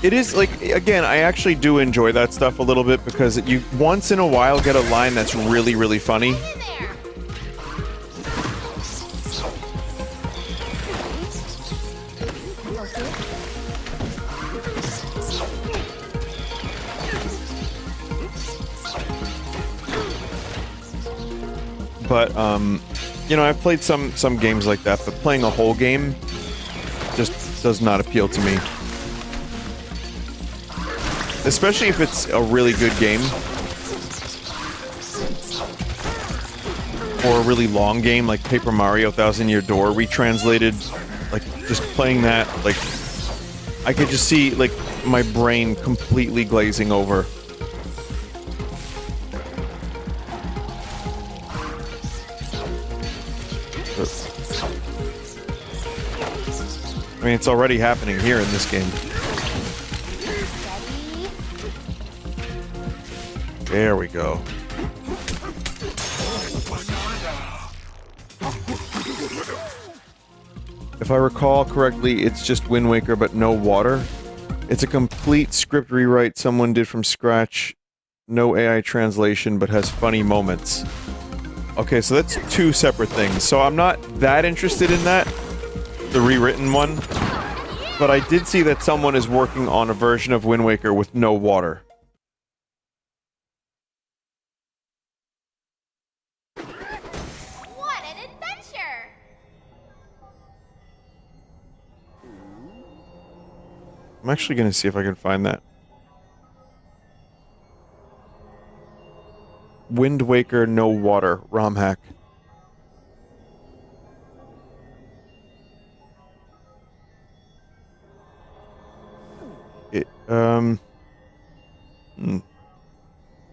It is, like, again, I actually do enjoy that stuff a little bit because you once in a while get a line that's really, really funny. But, you know, I've played some games like that, but playing a whole game just does not appeal to me. Especially if it's a really good game. Or a really long game, like Paper Mario Thousand Year Door retranslated. Like, just playing that, like, I could just see, like, my brain completely glazing over. I mean, it's already happening here in this game. There we go. If I recall correctly, it's just Wind Waker, but no water. It's a complete script rewrite someone did from scratch. No AI translation, but has funny moments. Okay, so that's two separate things. So I'm not that interested in that, the rewritten one. But I did see that someone is working on a version of Wind Waker with no water. I'm actually gonna see if I can find that. Wind Waker, no water, ROM hack.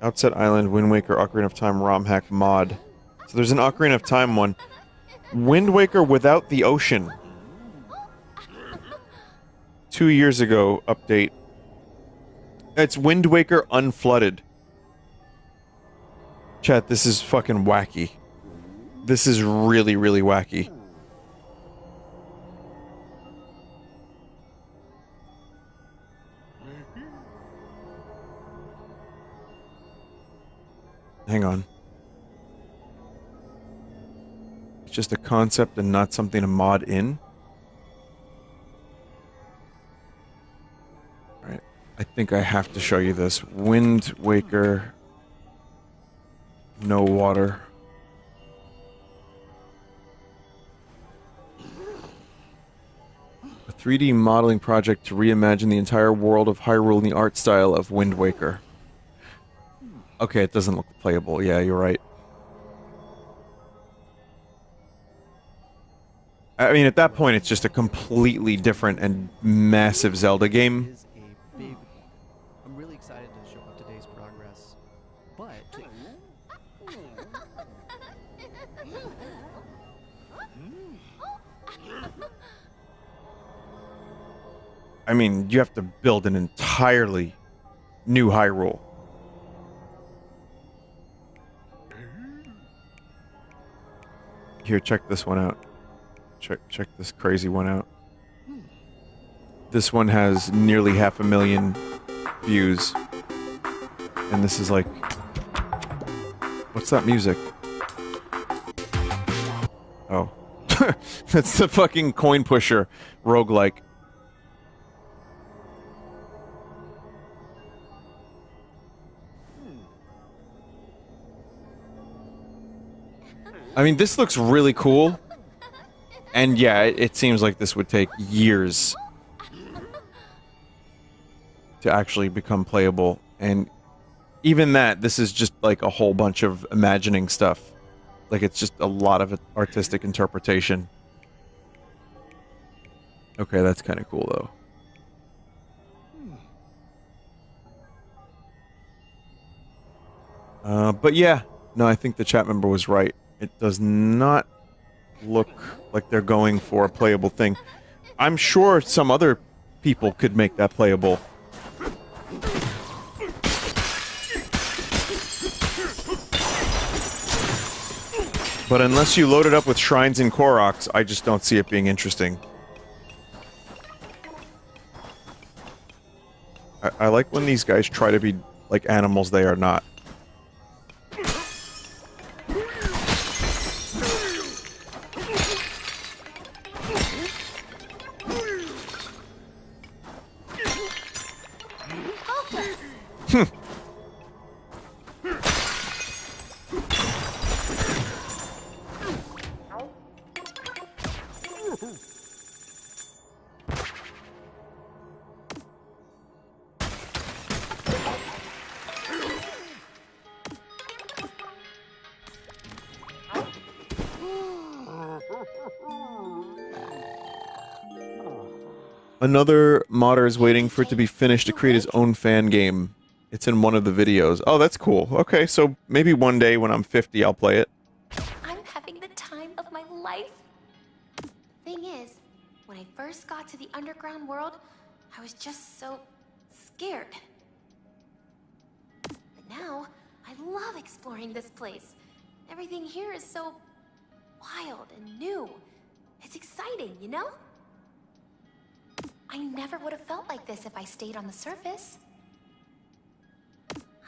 Outset Island, Wind Waker, Ocarina of Time, ROM hack mod. So there's an Ocarina of Time one. Wind Waker without the ocean. 2 years ago, update. It's Wind Waker unflooded. Chat, this is fucking wacky. This is really, really wacky. Hang on. It's just a concept and not something to mod in? Alright. I think I have to show you this. Wind Waker. No water. A 3D modeling project to reimagine the entire world of Hyrule in the art style of Wind Waker. Okay, it doesn't look playable. Yeah, you're right. I mean, at that point, it's just a completely different and massive Zelda game. I'm really excited to show up today's progress, but I mean, you have to build an entirely new Hyrule. Here, check this one out. Check this crazy one out. This one has nearly 500,000 views. And this is like... What's that music? Oh. That's the fucking coin pusher roguelike. I mean, this looks really cool. And yeah, it seems like this would take years to actually become playable. And even that, this is just like a whole bunch of imagining stuff. Like, it's just a lot of artistic interpretation. Okay, that's kind of cool, though. But yeah, no, I think the chat member was right. It does not look like they're going for a playable thing. I'm sure some other people could make that playable. But unless you load it up with shrines and Koroks, I just don't see it being interesting. I like when these guys try to be like animals they are not. Another modder is waiting for it to be finished to create his own fan game. It's in one of the videos. Oh, that's cool. Okay, so maybe one day when I'm 50, I'll play it. I'm having the time of my life. Thing is, when I first got to the underground world, I was just so scared. But now, I love exploring this place. Everything here is so wild and new. It's exciting, you know? I never would have felt like this if I stayed on the surface.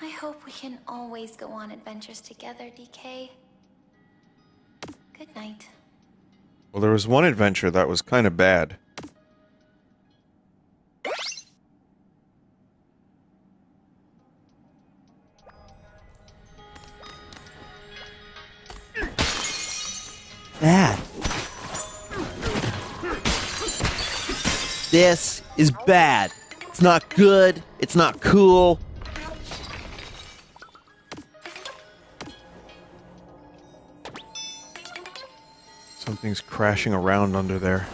I hope we can always go on adventures together, DK. Good night. Well, there was one adventure that was kind of bad. Bad. This is bad. It's not good. It's not cool. Something's crashing around under there.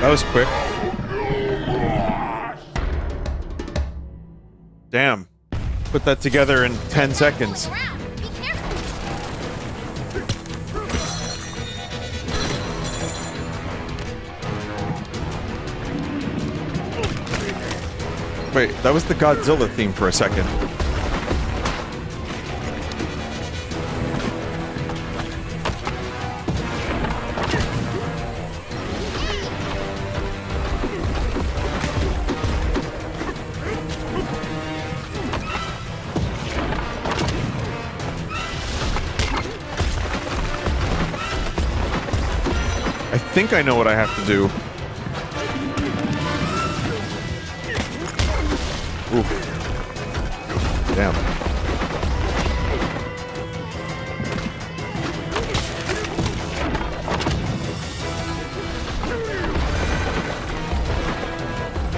That was quick. Damn. Put that together in 10 seconds. Wait, that was the Godzilla theme for a second. I think I know what I have to do. Oof. Damn.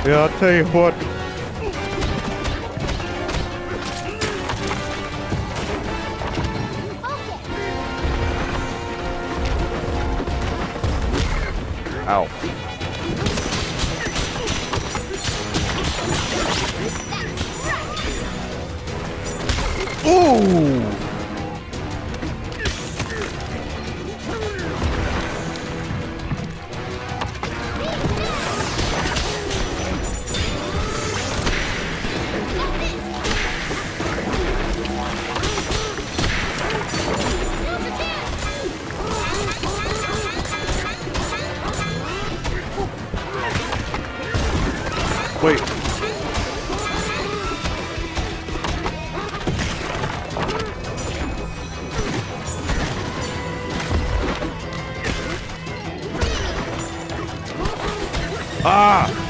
Yeah, I'll tell you what. Ow. Ooh! Wait. Ah!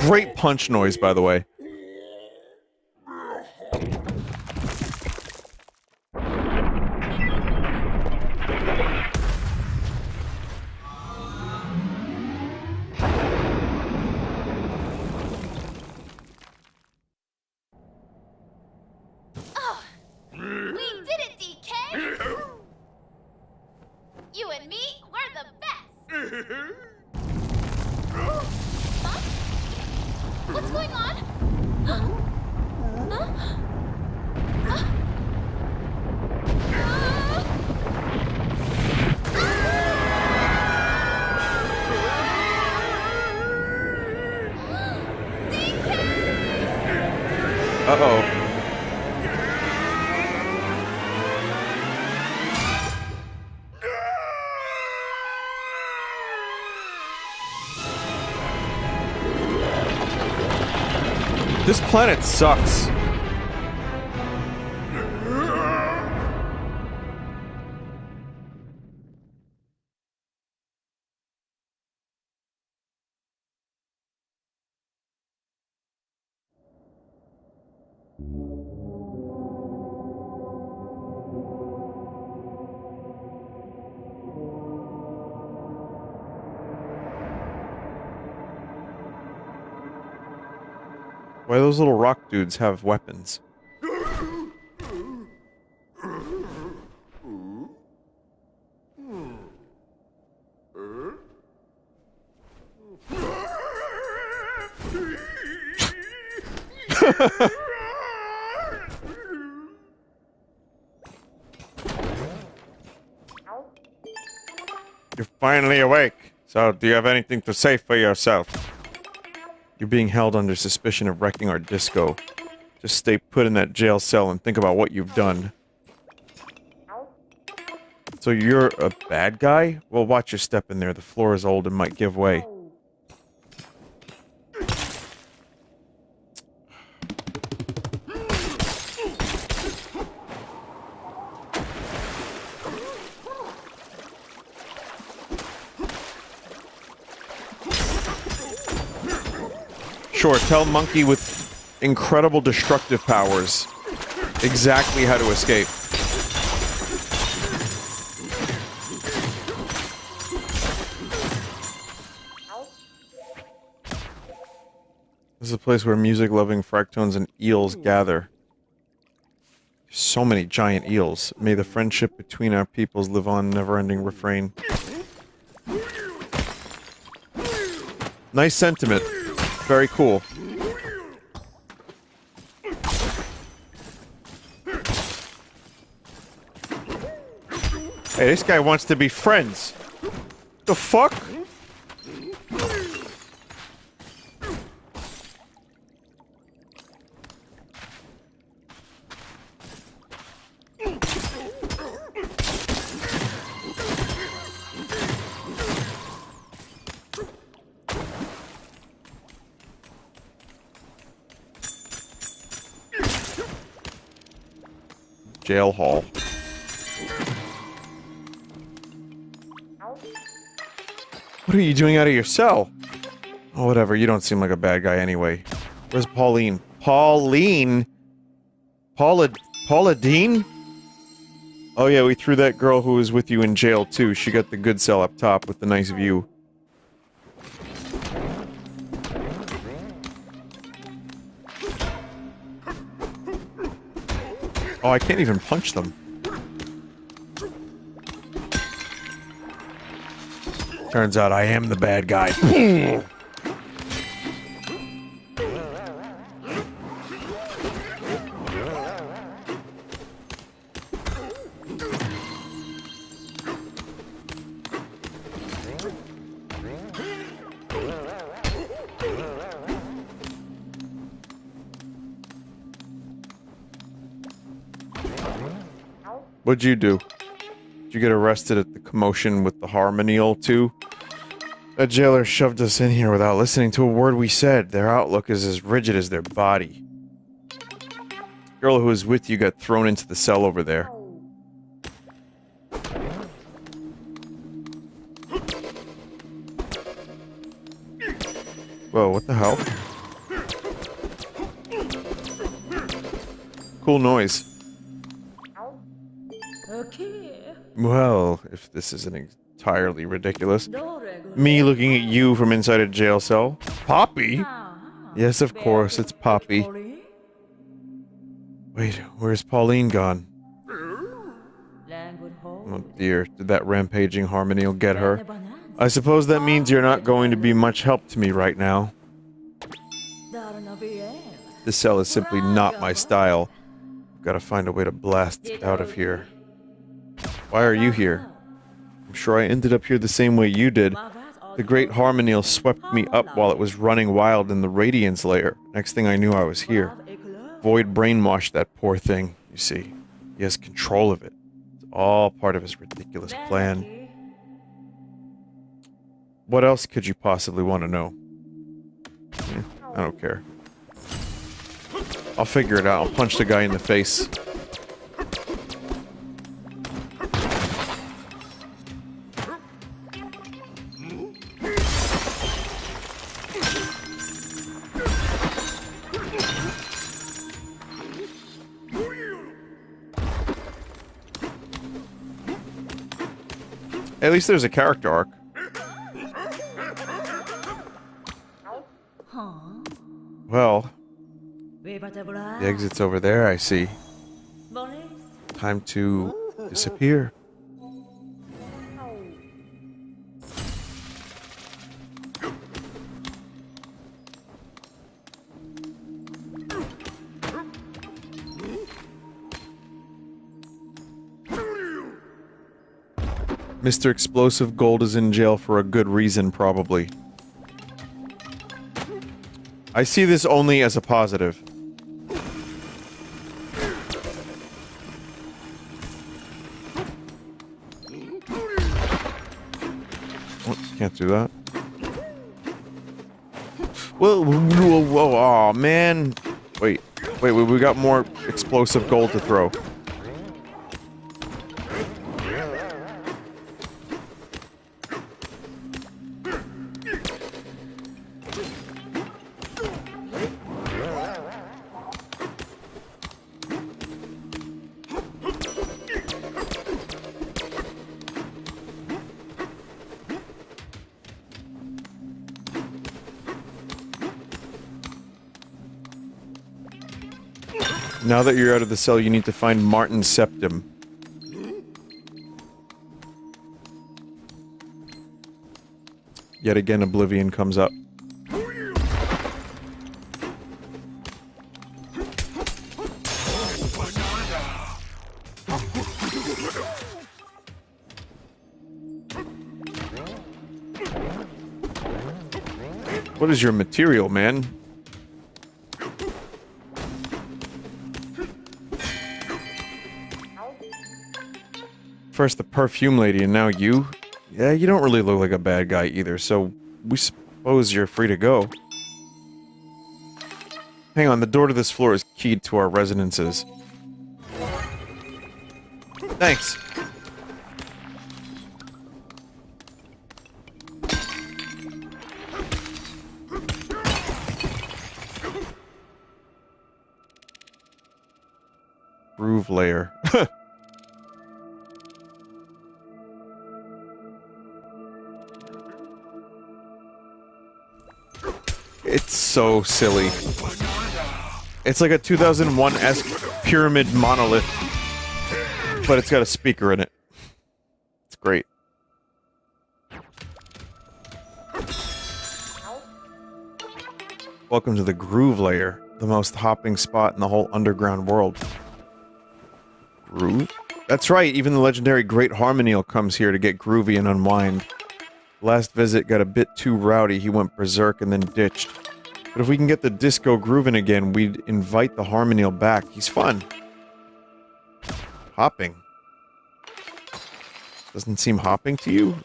Great punch noise, by the way. We Uh-oh. This planet sucks. Why do those little rock dudes have weapons? You're finally awake. So, do you have anything to say for yourself? You're being held under suspicion of wrecking our disco. Just stay put in that jail cell and think about what you've done. So you're a bad guy? Well, watch your step in there. The floor is old and might give way. Sure, tell Monkey with incredible destructive powers exactly how to escape. This is a place where music-loving fractones and eels gather. So many giant eels. May the friendship between our peoples live on, never-ending refrain. Nice sentiment. Very cool. Hey, this guy wants to be friends. The fuck? Jail hall. What are you doing out of your cell? Oh, whatever. You don't seem like a bad guy anyway. Where's Pauline? Pauline? Paula Dean? Oh yeah, we threw that girl who was with you in jail too. She got the good cell up top with the nice view. Oh, I can't even punch them. Turns out I am the bad guy. What'd you do? Did you get arrested at the commotion with the Harmonial too? That jailer shoved us in here without listening to a word we said. Their outlook is as rigid as their body. The girl who was with you got thrown into the cell over there. Whoa, what the hell? Cool noise. Well, if this isn't entirely ridiculous. Me looking at you from inside a jail cell. Poppy? Yes, of course, it's Poppy. Wait, where's Pauline gone? Oh dear, did that rampaging Harmonial get her? I suppose that means you're not going to be much help to me right now. This cell is simply not my style. I've got to find a way to blast out of here. Why are you here? I'm sure I ended up here the same way you did. The great Harmonial swept me up while it was running wild in the Radiance layer. Next thing I knew, I was here. Void brainwashed that poor thing, you see. He has control of it. It's all part of his ridiculous plan. What else could you possibly want to know? I don't care. I'll figure it out. I'll punch the guy in the face. At least there's a character arc. Well, the exit's over there, I see. Time to disappear. Mr. Explosive Gold is in jail for a good reason, probably. I see this only as a positive. Oh, can't do that. Whoa, whoa, whoa, aw, man. Wait, we got more explosive gold to throw. Now that you're out of the cell, you need to find Martin's septum. Yet again, Oblivion comes up. What is your material, man? First the perfume lady, and now you? Yeah, you don't really look like a bad guy either, so we suppose you're free to go. Hang on, the door to this floor is keyed to our residences. Thanks. Groove layer. It's so silly. It's like a 2001-esque pyramid monolith, but it's got a speaker in it. It's great. Welcome to the Groove Layer, the most hopping spot in the whole underground world. Groove? That's right, even the legendary Great Harmonial comes here to get groovy and unwind. Last visit got a bit too rowdy, he went berserk and then ditched. But if we can get the disco grooving again, we'd invite the Harmonial back. He's fun. Hopping. Doesn't seem hopping to you?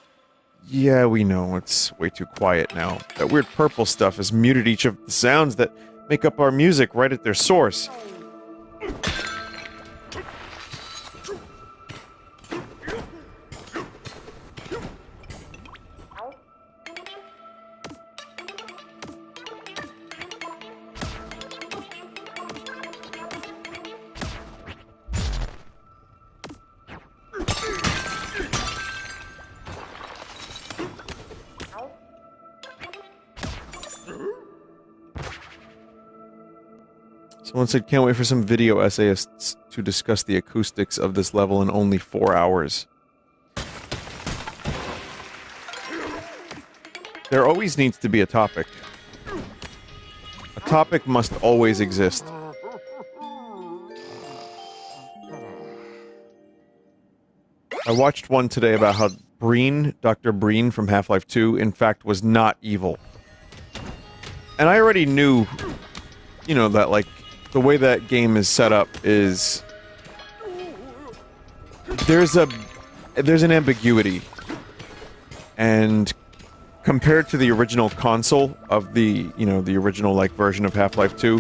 Yeah, we know, it's way too quiet now. That weird purple stuff has muted each of the sounds that make up our music right at their source. Someone said, can't wait for some video essayists to discuss the acoustics of this level in only 4 hours. There always needs to be a topic. A topic must always exist. I watched one today about how Breen, Dr. Breen from Half-Life 2, in fact was not evil. And I already knew, you know, that, like, the way that game is set up is there's an ambiguity, and compared to the original console of the, you know, the original like version of Half-Life 2,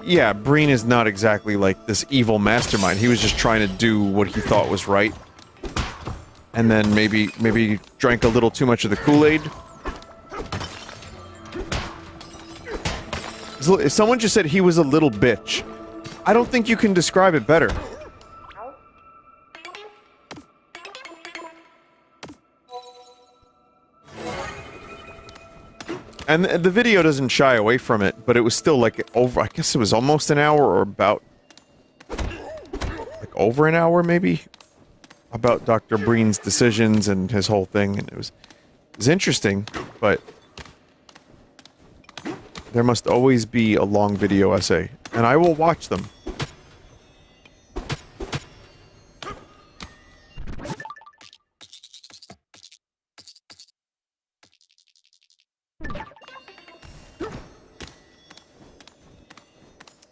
yeah, Breen is not exactly like this evil mastermind. He was just trying to do what he thought was right, and then maybe drank a little too much of the Kool-Aid. Someone just said he was a little bitch. I don't think you can describe it better. And the video doesn't shy away from it, but it was still like over, I guess it was almost an hour, or about like over an hour maybe, about Dr. Breen's decisions and his whole thing, and it was interesting, but there must always be a long video essay, and I will watch them.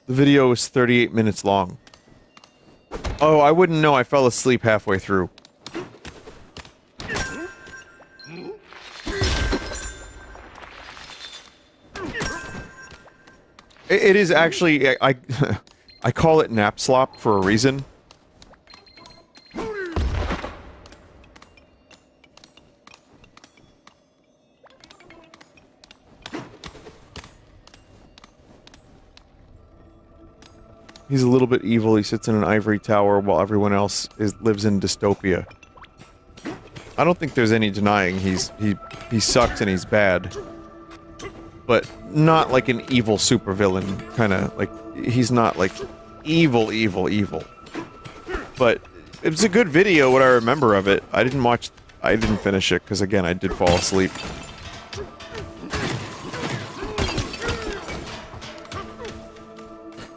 The video is 38 minutes long. Oh, I wouldn't know. I fell asleep halfway through. It is actually... I call it nap slop for a reason. He's a little bit evil. He sits in an ivory tower while everyone else lives in dystopia. I don't think there's any denying he sucks and he's bad. But not like an evil supervillain, kinda, like, he's not like evil. But it was a good video, what I remember of it. I didn't finish it, because again, I did fall asleep.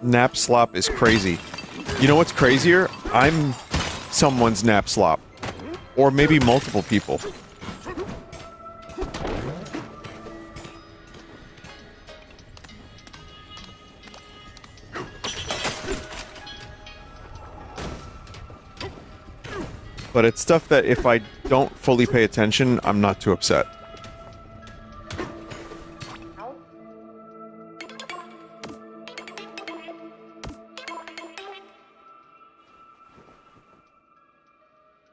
Nap slop is crazy. You know what's crazier? I'm someone's nap slop. Or maybe multiple people. But it's stuff that if I don't fully pay attention, I'm not too upset.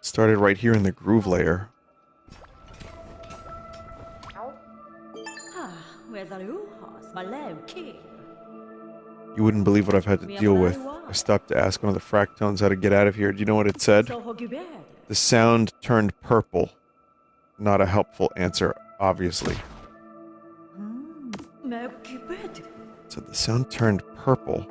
Started right here in the groove layer. You wouldn't believe what I've had to deal with. I stopped to ask one of the fractones how to get out of here. Do you know what it said? The sound turned purple. Not a helpful answer, obviously. So the sound turned purple.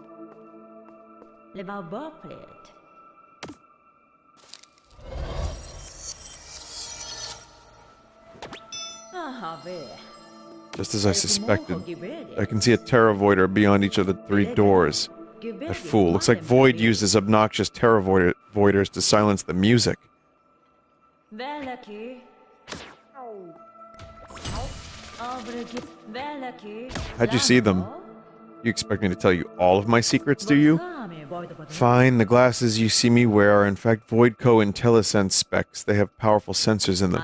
Just as I suspected, I can see a Terra Voider beyond each of the 3 doors. That fool. Looks like Void used his obnoxious Terra Voiders to silence the music. How'd you see them? You expect me to tell you all of my secrets, do you? Fine, the glasses you see me wear are in fact Voidco IntelliSense specs. They have powerful sensors in them.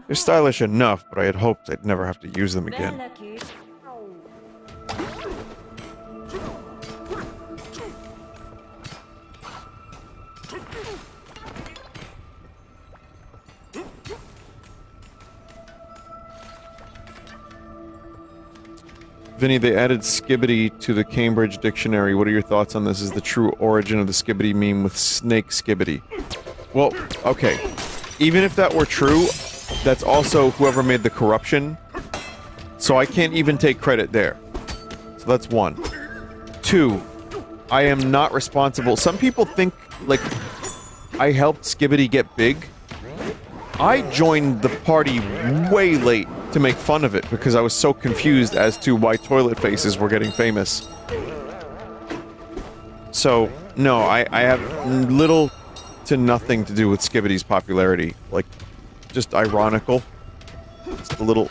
They're stylish enough, but I had hoped I'd never have to use them again. Vinny, they added skibbity to the Cambridge Dictionary. What are your thoughts on this? Is the true origin of the skibbity meme with snake skibbity? Well, okay. Even if that were true, that's also whoever made the corruption. So I can't even take credit there. So that's 1. 2, I am not responsible. Some people think, like, I helped Skibbity get big. I joined the party way late to make fun of it because I was so confused as to why toilet faces were getting famous. So, no, I have little to nothing to do with Skibbity's popularity. Like, just ironical. Just a little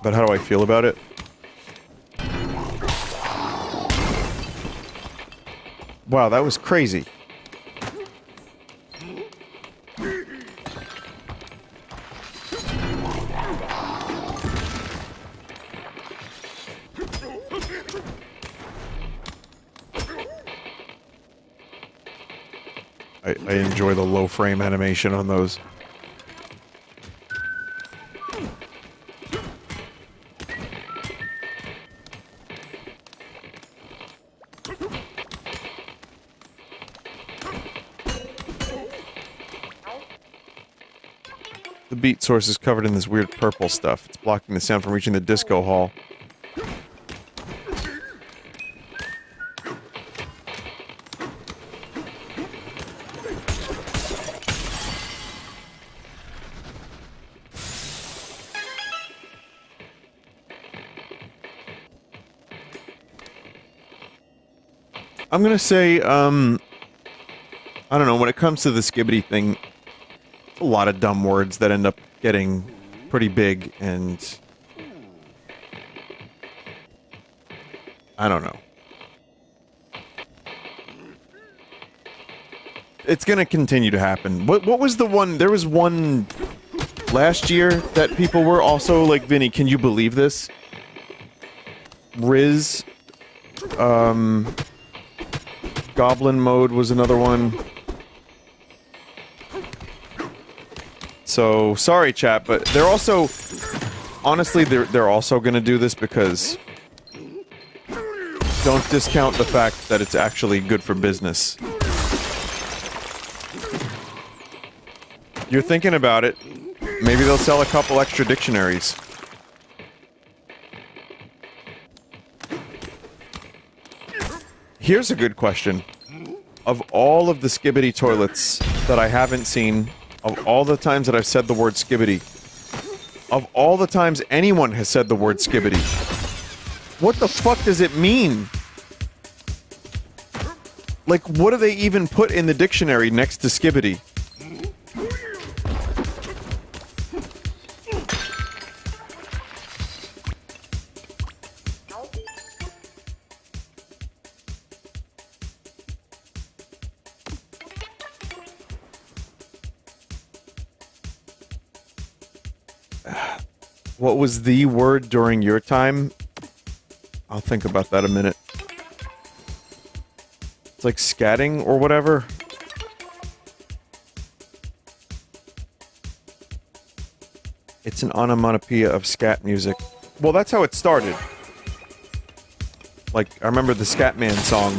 But how do I feel about it? Wow, that was crazy. I enjoy the low frame animation on those. The beat source is covered in this weird purple stuff. It's blocking the sound from reaching the disco hall. I'm gonna say, I don't know, when it comes to the skibbity thing, a lot of dumb words that end up getting pretty big, and I don't know. It's gonna continue to happen. What was the one? There was one last year that people were also like, Vinny, can you believe this? Riz, Goblin Mode was another one. So, sorry chat, but they're also... Honestly, they're also gonna do this because... Don't discount the fact that it's actually good for business. You're thinking about it. Maybe they'll sell a couple extra dictionaries. Here's a good question. Of all of the skibbity toilets that I haven't seen, of all the times that I've said the word skibbity, of all the times anyone has said the word skibbity, what the fuck does it mean? Like, what do they even put in the dictionary next to skibbity? What was the word during your time? I'll think about that a minute. It's like scatting or whatever. It's an onomatopoeia of scat music. Well, that's how it started. Like, I remember the Scatman song.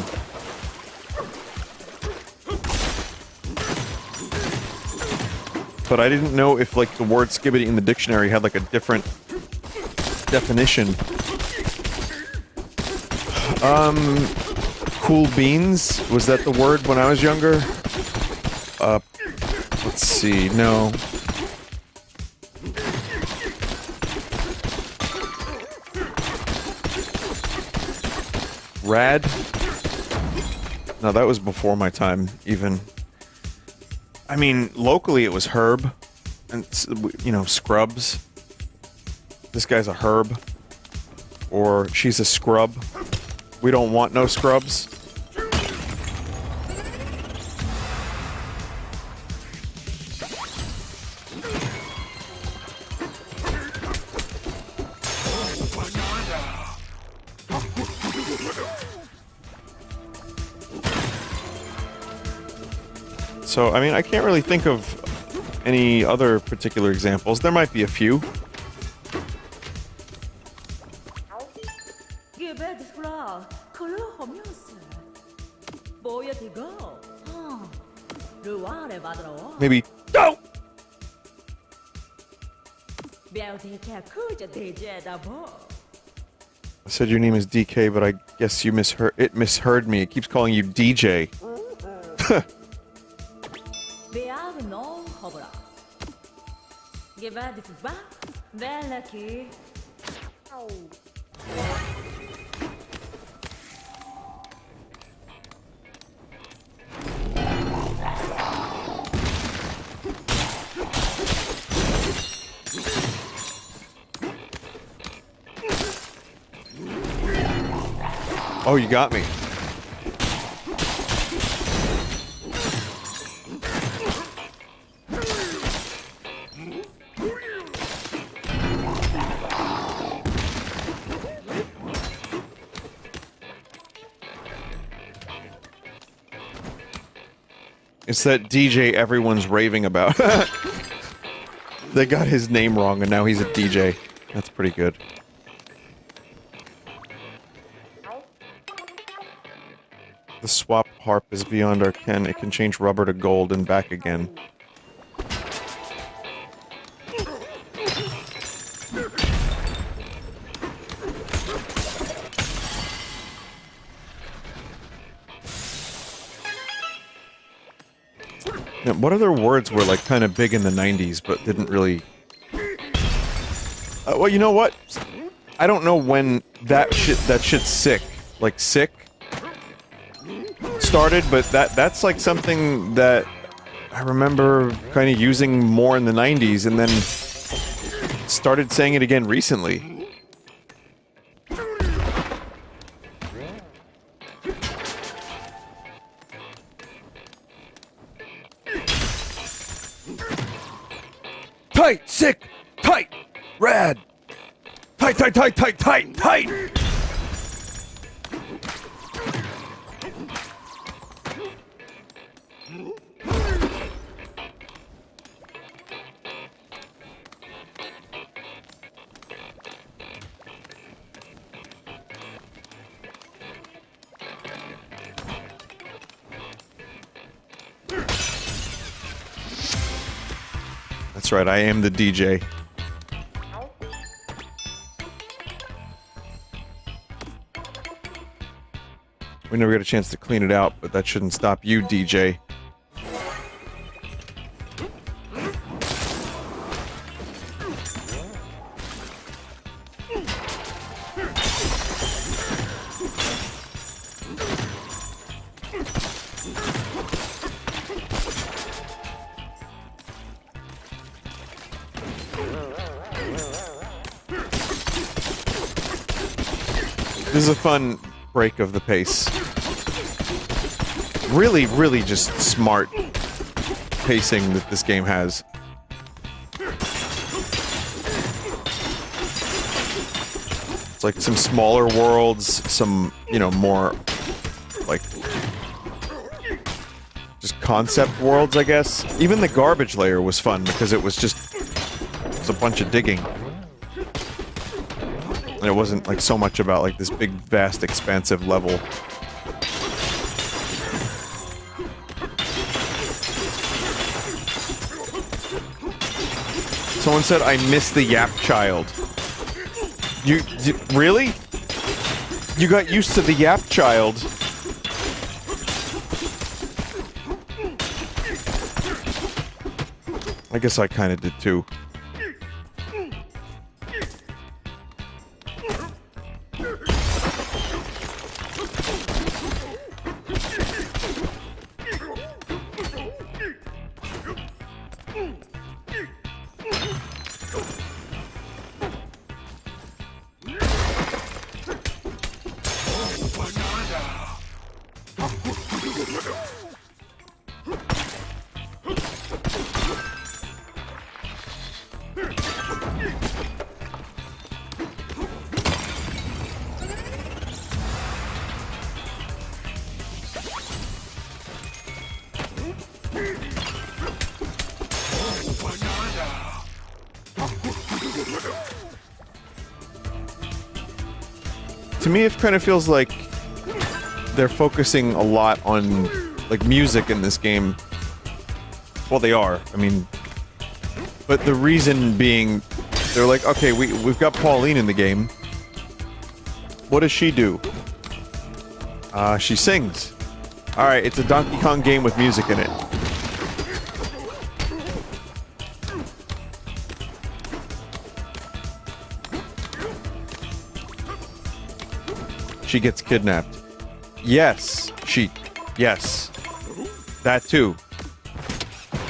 But I didn't know if, like, the word skibbity in the dictionary had, like, a different definition. Cool beans? Was that the word when I was younger? Let's see, no. Rad? No, that was before my time, even. I mean, locally it was herb. And, you know, scrubs. This guy's a herb. Or she's a scrub. We don't want no scrubs. So, I mean, I can't really think of any other particular examples. There might be a few. Maybe. No! I said your name is DK, but I guess you misheard. It misheard me. It keeps calling you DJ. Oh, you got me. It's that DJ everyone's raving about. They got his name wrong and now he's a DJ. That's pretty good. The swap harp is beyond our ken. It can change rubber to gold and back again. Now, what other words were like kind of big in the 90s but didn't really... well, you know what? I don't know when that shit's sick. Like, sick started, but that's like something that I remember kind of using more in the 90s and then started saying it again recently. Tight, sick, tight, rad. Tight, tight, tight, tight, tight, tight. That's right, I am the DJ. We never got a chance to clean it out, but that shouldn't stop you, DJ. This is a fun break of the pace. Really, really just smart pacing that this game has. It's like some smaller worlds, some, you know, more like just concept worlds, I guess. Even the garbage layer was fun because it was a bunch of digging. And it wasn't like so much about like this big, vast, expansive level. Someone said, I miss the Yap Child. Really? You got used to the Yap Child. I guess I kinda did too. To me, it kind of feels like they're focusing a lot on, like, music in this game. Well, they are. I mean... But the reason being, they're like, okay, we've got Pauline in the game. What does she do? She sings. Alright, it's a Donkey Kong game with music in it. She gets kidnapped. Yes, yes. That too.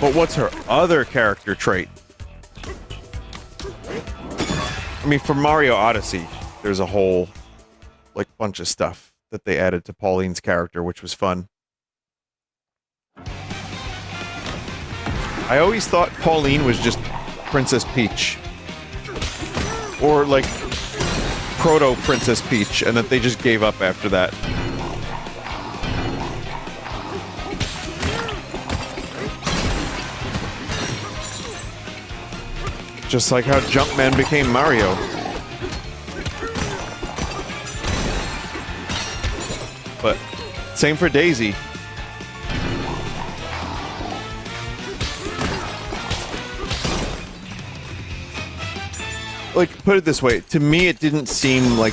But what's her other character trait? I mean, for Mario Odyssey, there's a whole, like, bunch of stuff that they added to Pauline's character, which was fun. I always thought Pauline was just Princess Peach. Or, like, Proto-Princess Peach, and that they just gave up after that. Just like how Jumpman became Mario. But, same for Daisy. Like, put it this way, to me it didn't seem like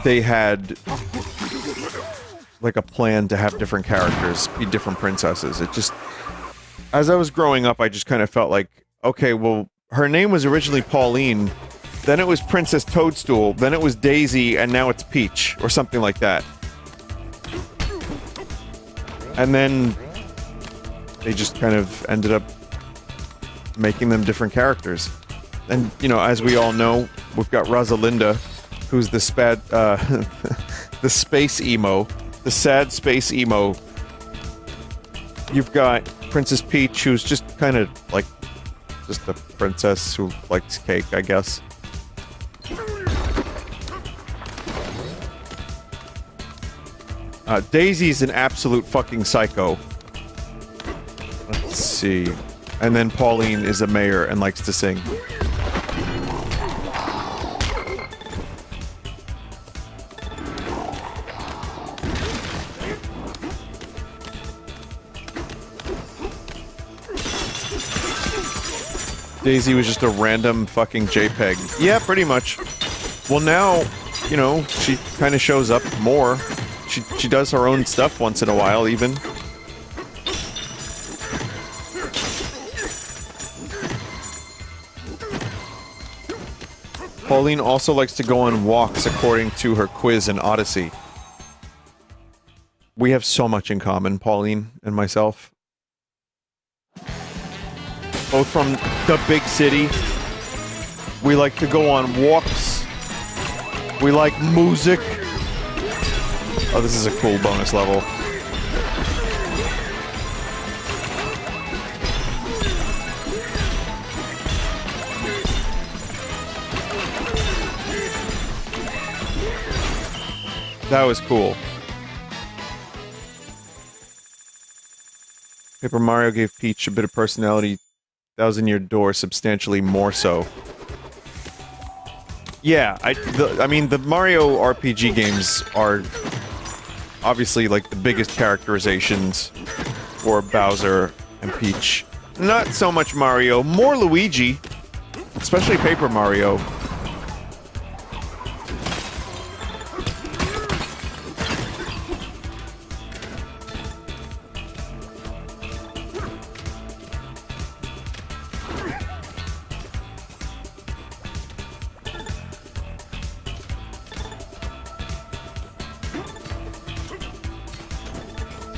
they had like a plan to have different characters be different princesses. It just, as I was growing up, I just kind of felt like, okay, well, her name was originally Pauline, then it was Princess Toadstool, then it was Daisy, and now it's Peach, or something like that. And then they just kind of ended up making them different characters. And, you know, as we all know, we've got Rosalinda, who's the the space emo, the sad space emo. You've got Princess Peach, who's just kind of like just a princess who likes cake, I guess. Daisy's an absolute fucking psycho. Let's see. And then Pauline is a mayor and likes to sing. Daisy was just a random fucking JPEG. Yeah, pretty much. Well, now, you know, she kind of shows up more. She does her own stuff once in a while, even. Pauline also likes to go on walks according to her quiz in Odyssey. We have so much in common, Pauline and myself. Both from the big city. We like to go on walks. We like music. Oh, this is a cool bonus level. That was cool. Paper Mario gave Peach a bit of personality. Thousand Year Door substantially more so. Yeah, I mean, the Mario RPG games are obviously like the biggest characterizations for Bowser and Peach. Not so much Mario, more Luigi, especially Paper Mario.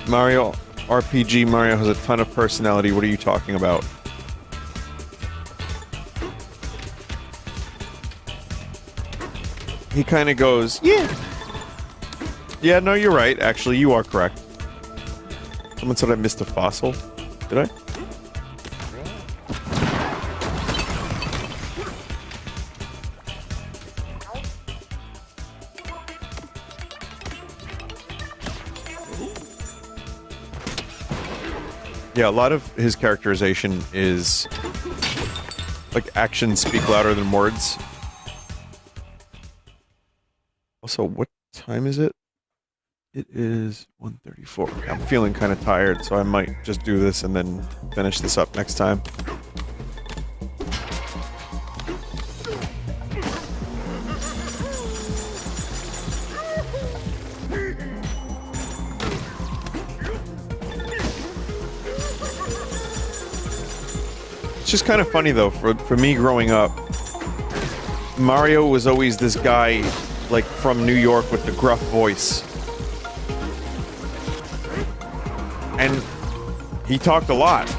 Mario RPG, Mario has a ton of personality. What are you talking about? He kind of goes, yeah. Yeah, no, you're right. Actually, you are correct. Someone said I missed a fossil. Did I? Yeah, a lot of his characterization is like actions speak louder than words. Also, what time is it? It is 1:34. I'm feeling kind of tired, so I might just do this and then finish this up next time. It's just kind of funny though, for me growing up, Mario was always this guy, like, from New York with the gruff voice. And he talked a lot.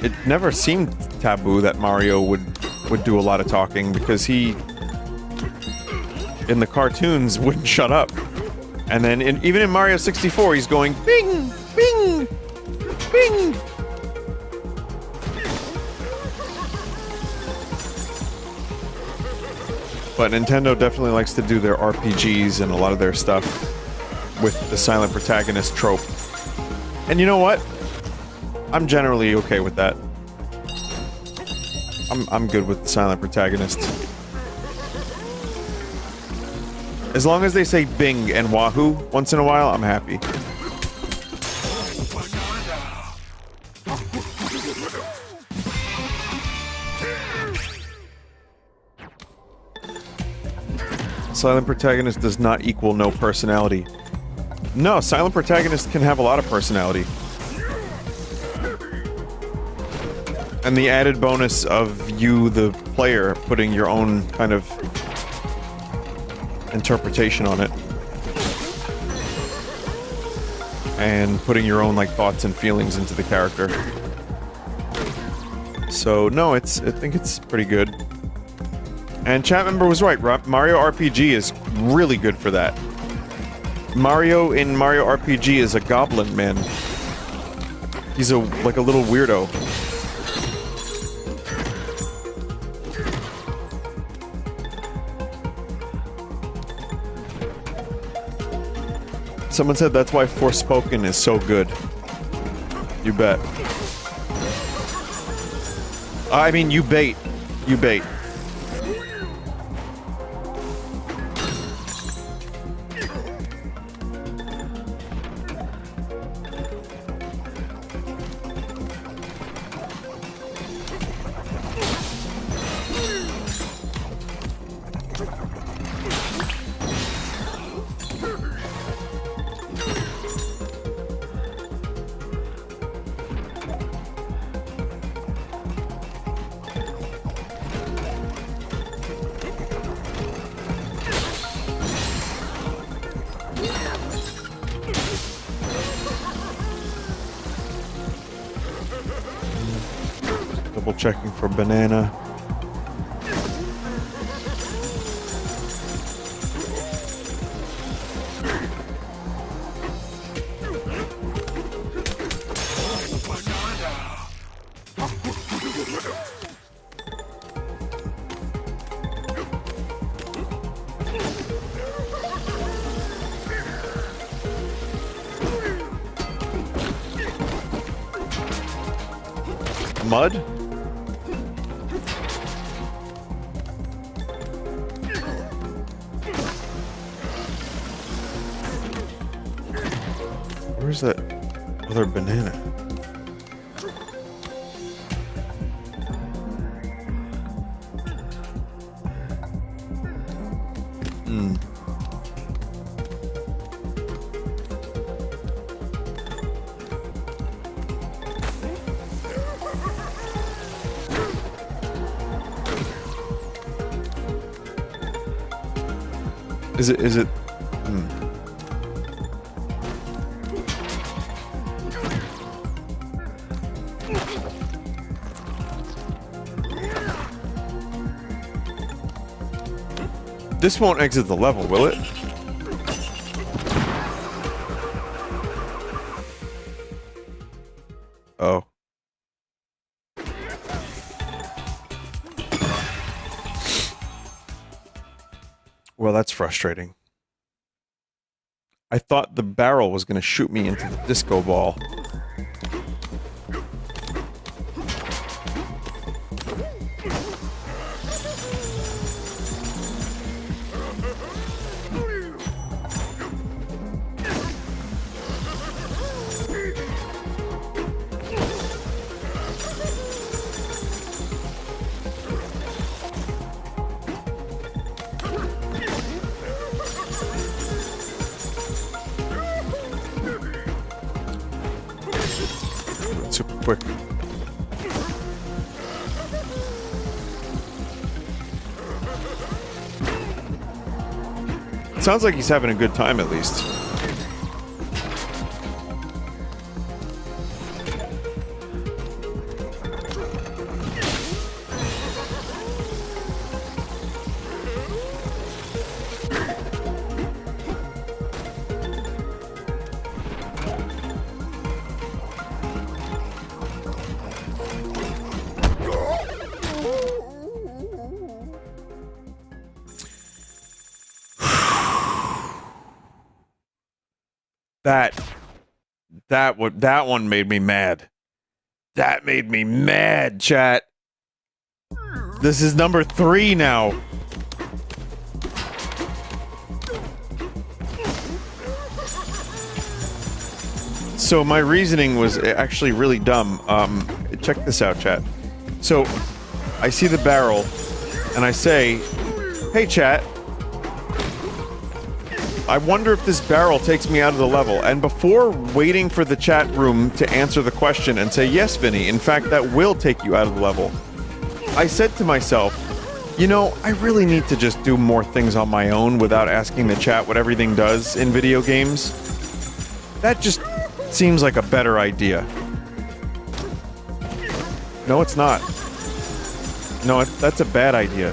It never seemed taboo that Mario would do a lot of talking, because he in the cartoons wouldn't shut up. And then even in Mario 64, he's going bing, bing, bing. But Nintendo definitely likes to do their RPGs and a lot of their stuff with the silent protagonist trope. And you know what? I'm generally okay with that. I'm good with the silent protagonist. As long as they say Bing and Wahoo once in a while, I'm happy. Silent protagonist does not equal no personality. No, silent protagonist can have a lot of personality. And the added bonus of you, the player, putting your own kind of interpretation on it. And putting your own, like, thoughts and feelings into the character. So, no, I think it's pretty good. And chat member was right, Mario RPG is really good for that. Mario in Mario RPG is a goblin man. He's like a little weirdo. Someone said that's why Forspoken is so good. You bet. I mean, you bait. You bait. Checking for banana. Mud? Where's that other banana? Is it? This won't exit the level, will it? Oh. Well, that's frustrating. I thought the barrel was going to shoot me into the disco ball. Quick. It sounds like he's having a good time at least. That one made me mad. That made me mad, chat. This is number 3 now. So my reasoning was actually really dumb. Check this out, chat. So I see the barrel and I say, "Hey, chat. I wonder if this barrel takes me out of the level." And before waiting for the chat room to answer the question and say, "Yes, Vinny, in fact, that will take you out of the level," I said to myself, you know, I really need to just do more things on my own without asking the chat what everything does in video games. That just seems like a better idea. No, it's not. No, that's a bad idea.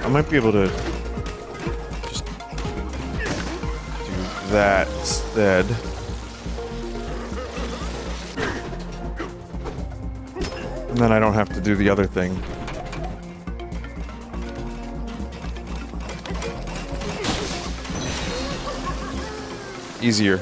I might be able to just do that instead. And then I don't have to do the other thing. Easier.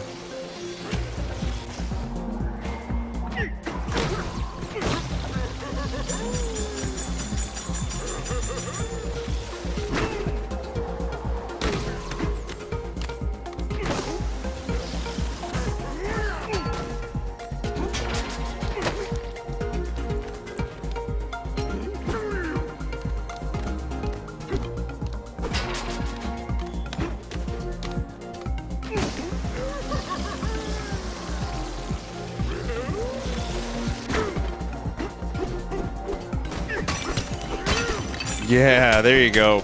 Yeah, there you go.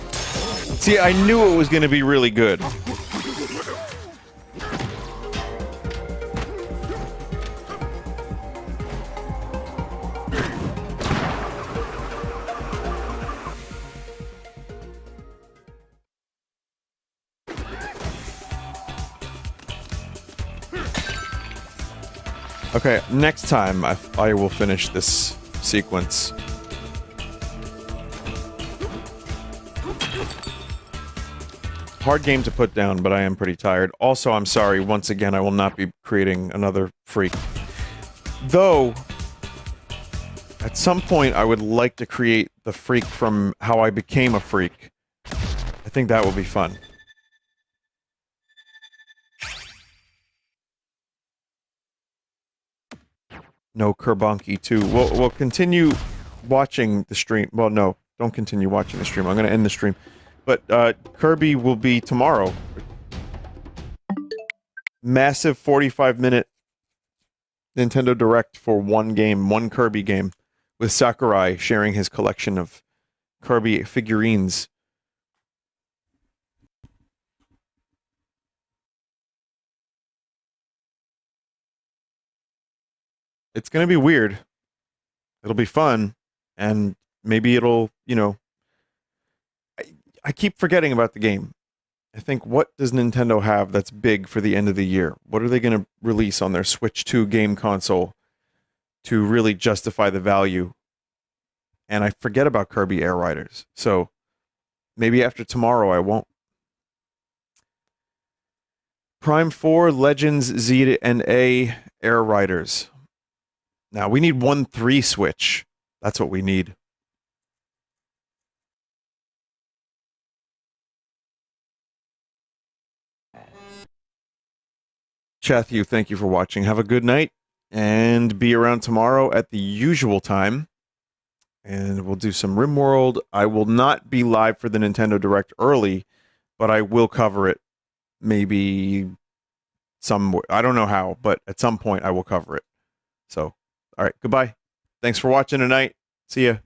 See, I knew it was going to be really good. Okay, next time I will finish this sequence. Hard game to put down, but I am pretty tired. Also, I'm sorry, once again, I will not be creating another freak. Though, at some point, I would like to create the freak from how I became a freak. I think that will be fun. No Kerbonky 2. We'll continue watching the stream. Well, no, don't continue watching the stream. I'm going to end the stream. But Kirby will be tomorrow. Massive 45-minute Nintendo Direct for one game, one Kirby game, with Sakurai sharing his collection of Kirby figurines. It's going to be weird. It'll be fun, and maybe it'll, you know... I keep forgetting about the game. I think, what does Nintendo have that's big for the end of the year? What are they going to release on their Switch 2 game console to really justify the value? And I forget about Kirby Air Riders. So, maybe after tomorrow I won't. Prime 4, Legends, Z and A, Air Riders. Now, we need 1-3 Switch. That's what we need. Chathu, thank you for watching. Have a good night, and be around tomorrow at the usual time. And we'll do some RimWorld. I will not be live for the Nintendo Direct early, but I will cover it. Maybe some... I don't know how, but at some point I will cover it. So, alright, goodbye. Thanks for watching tonight. See ya.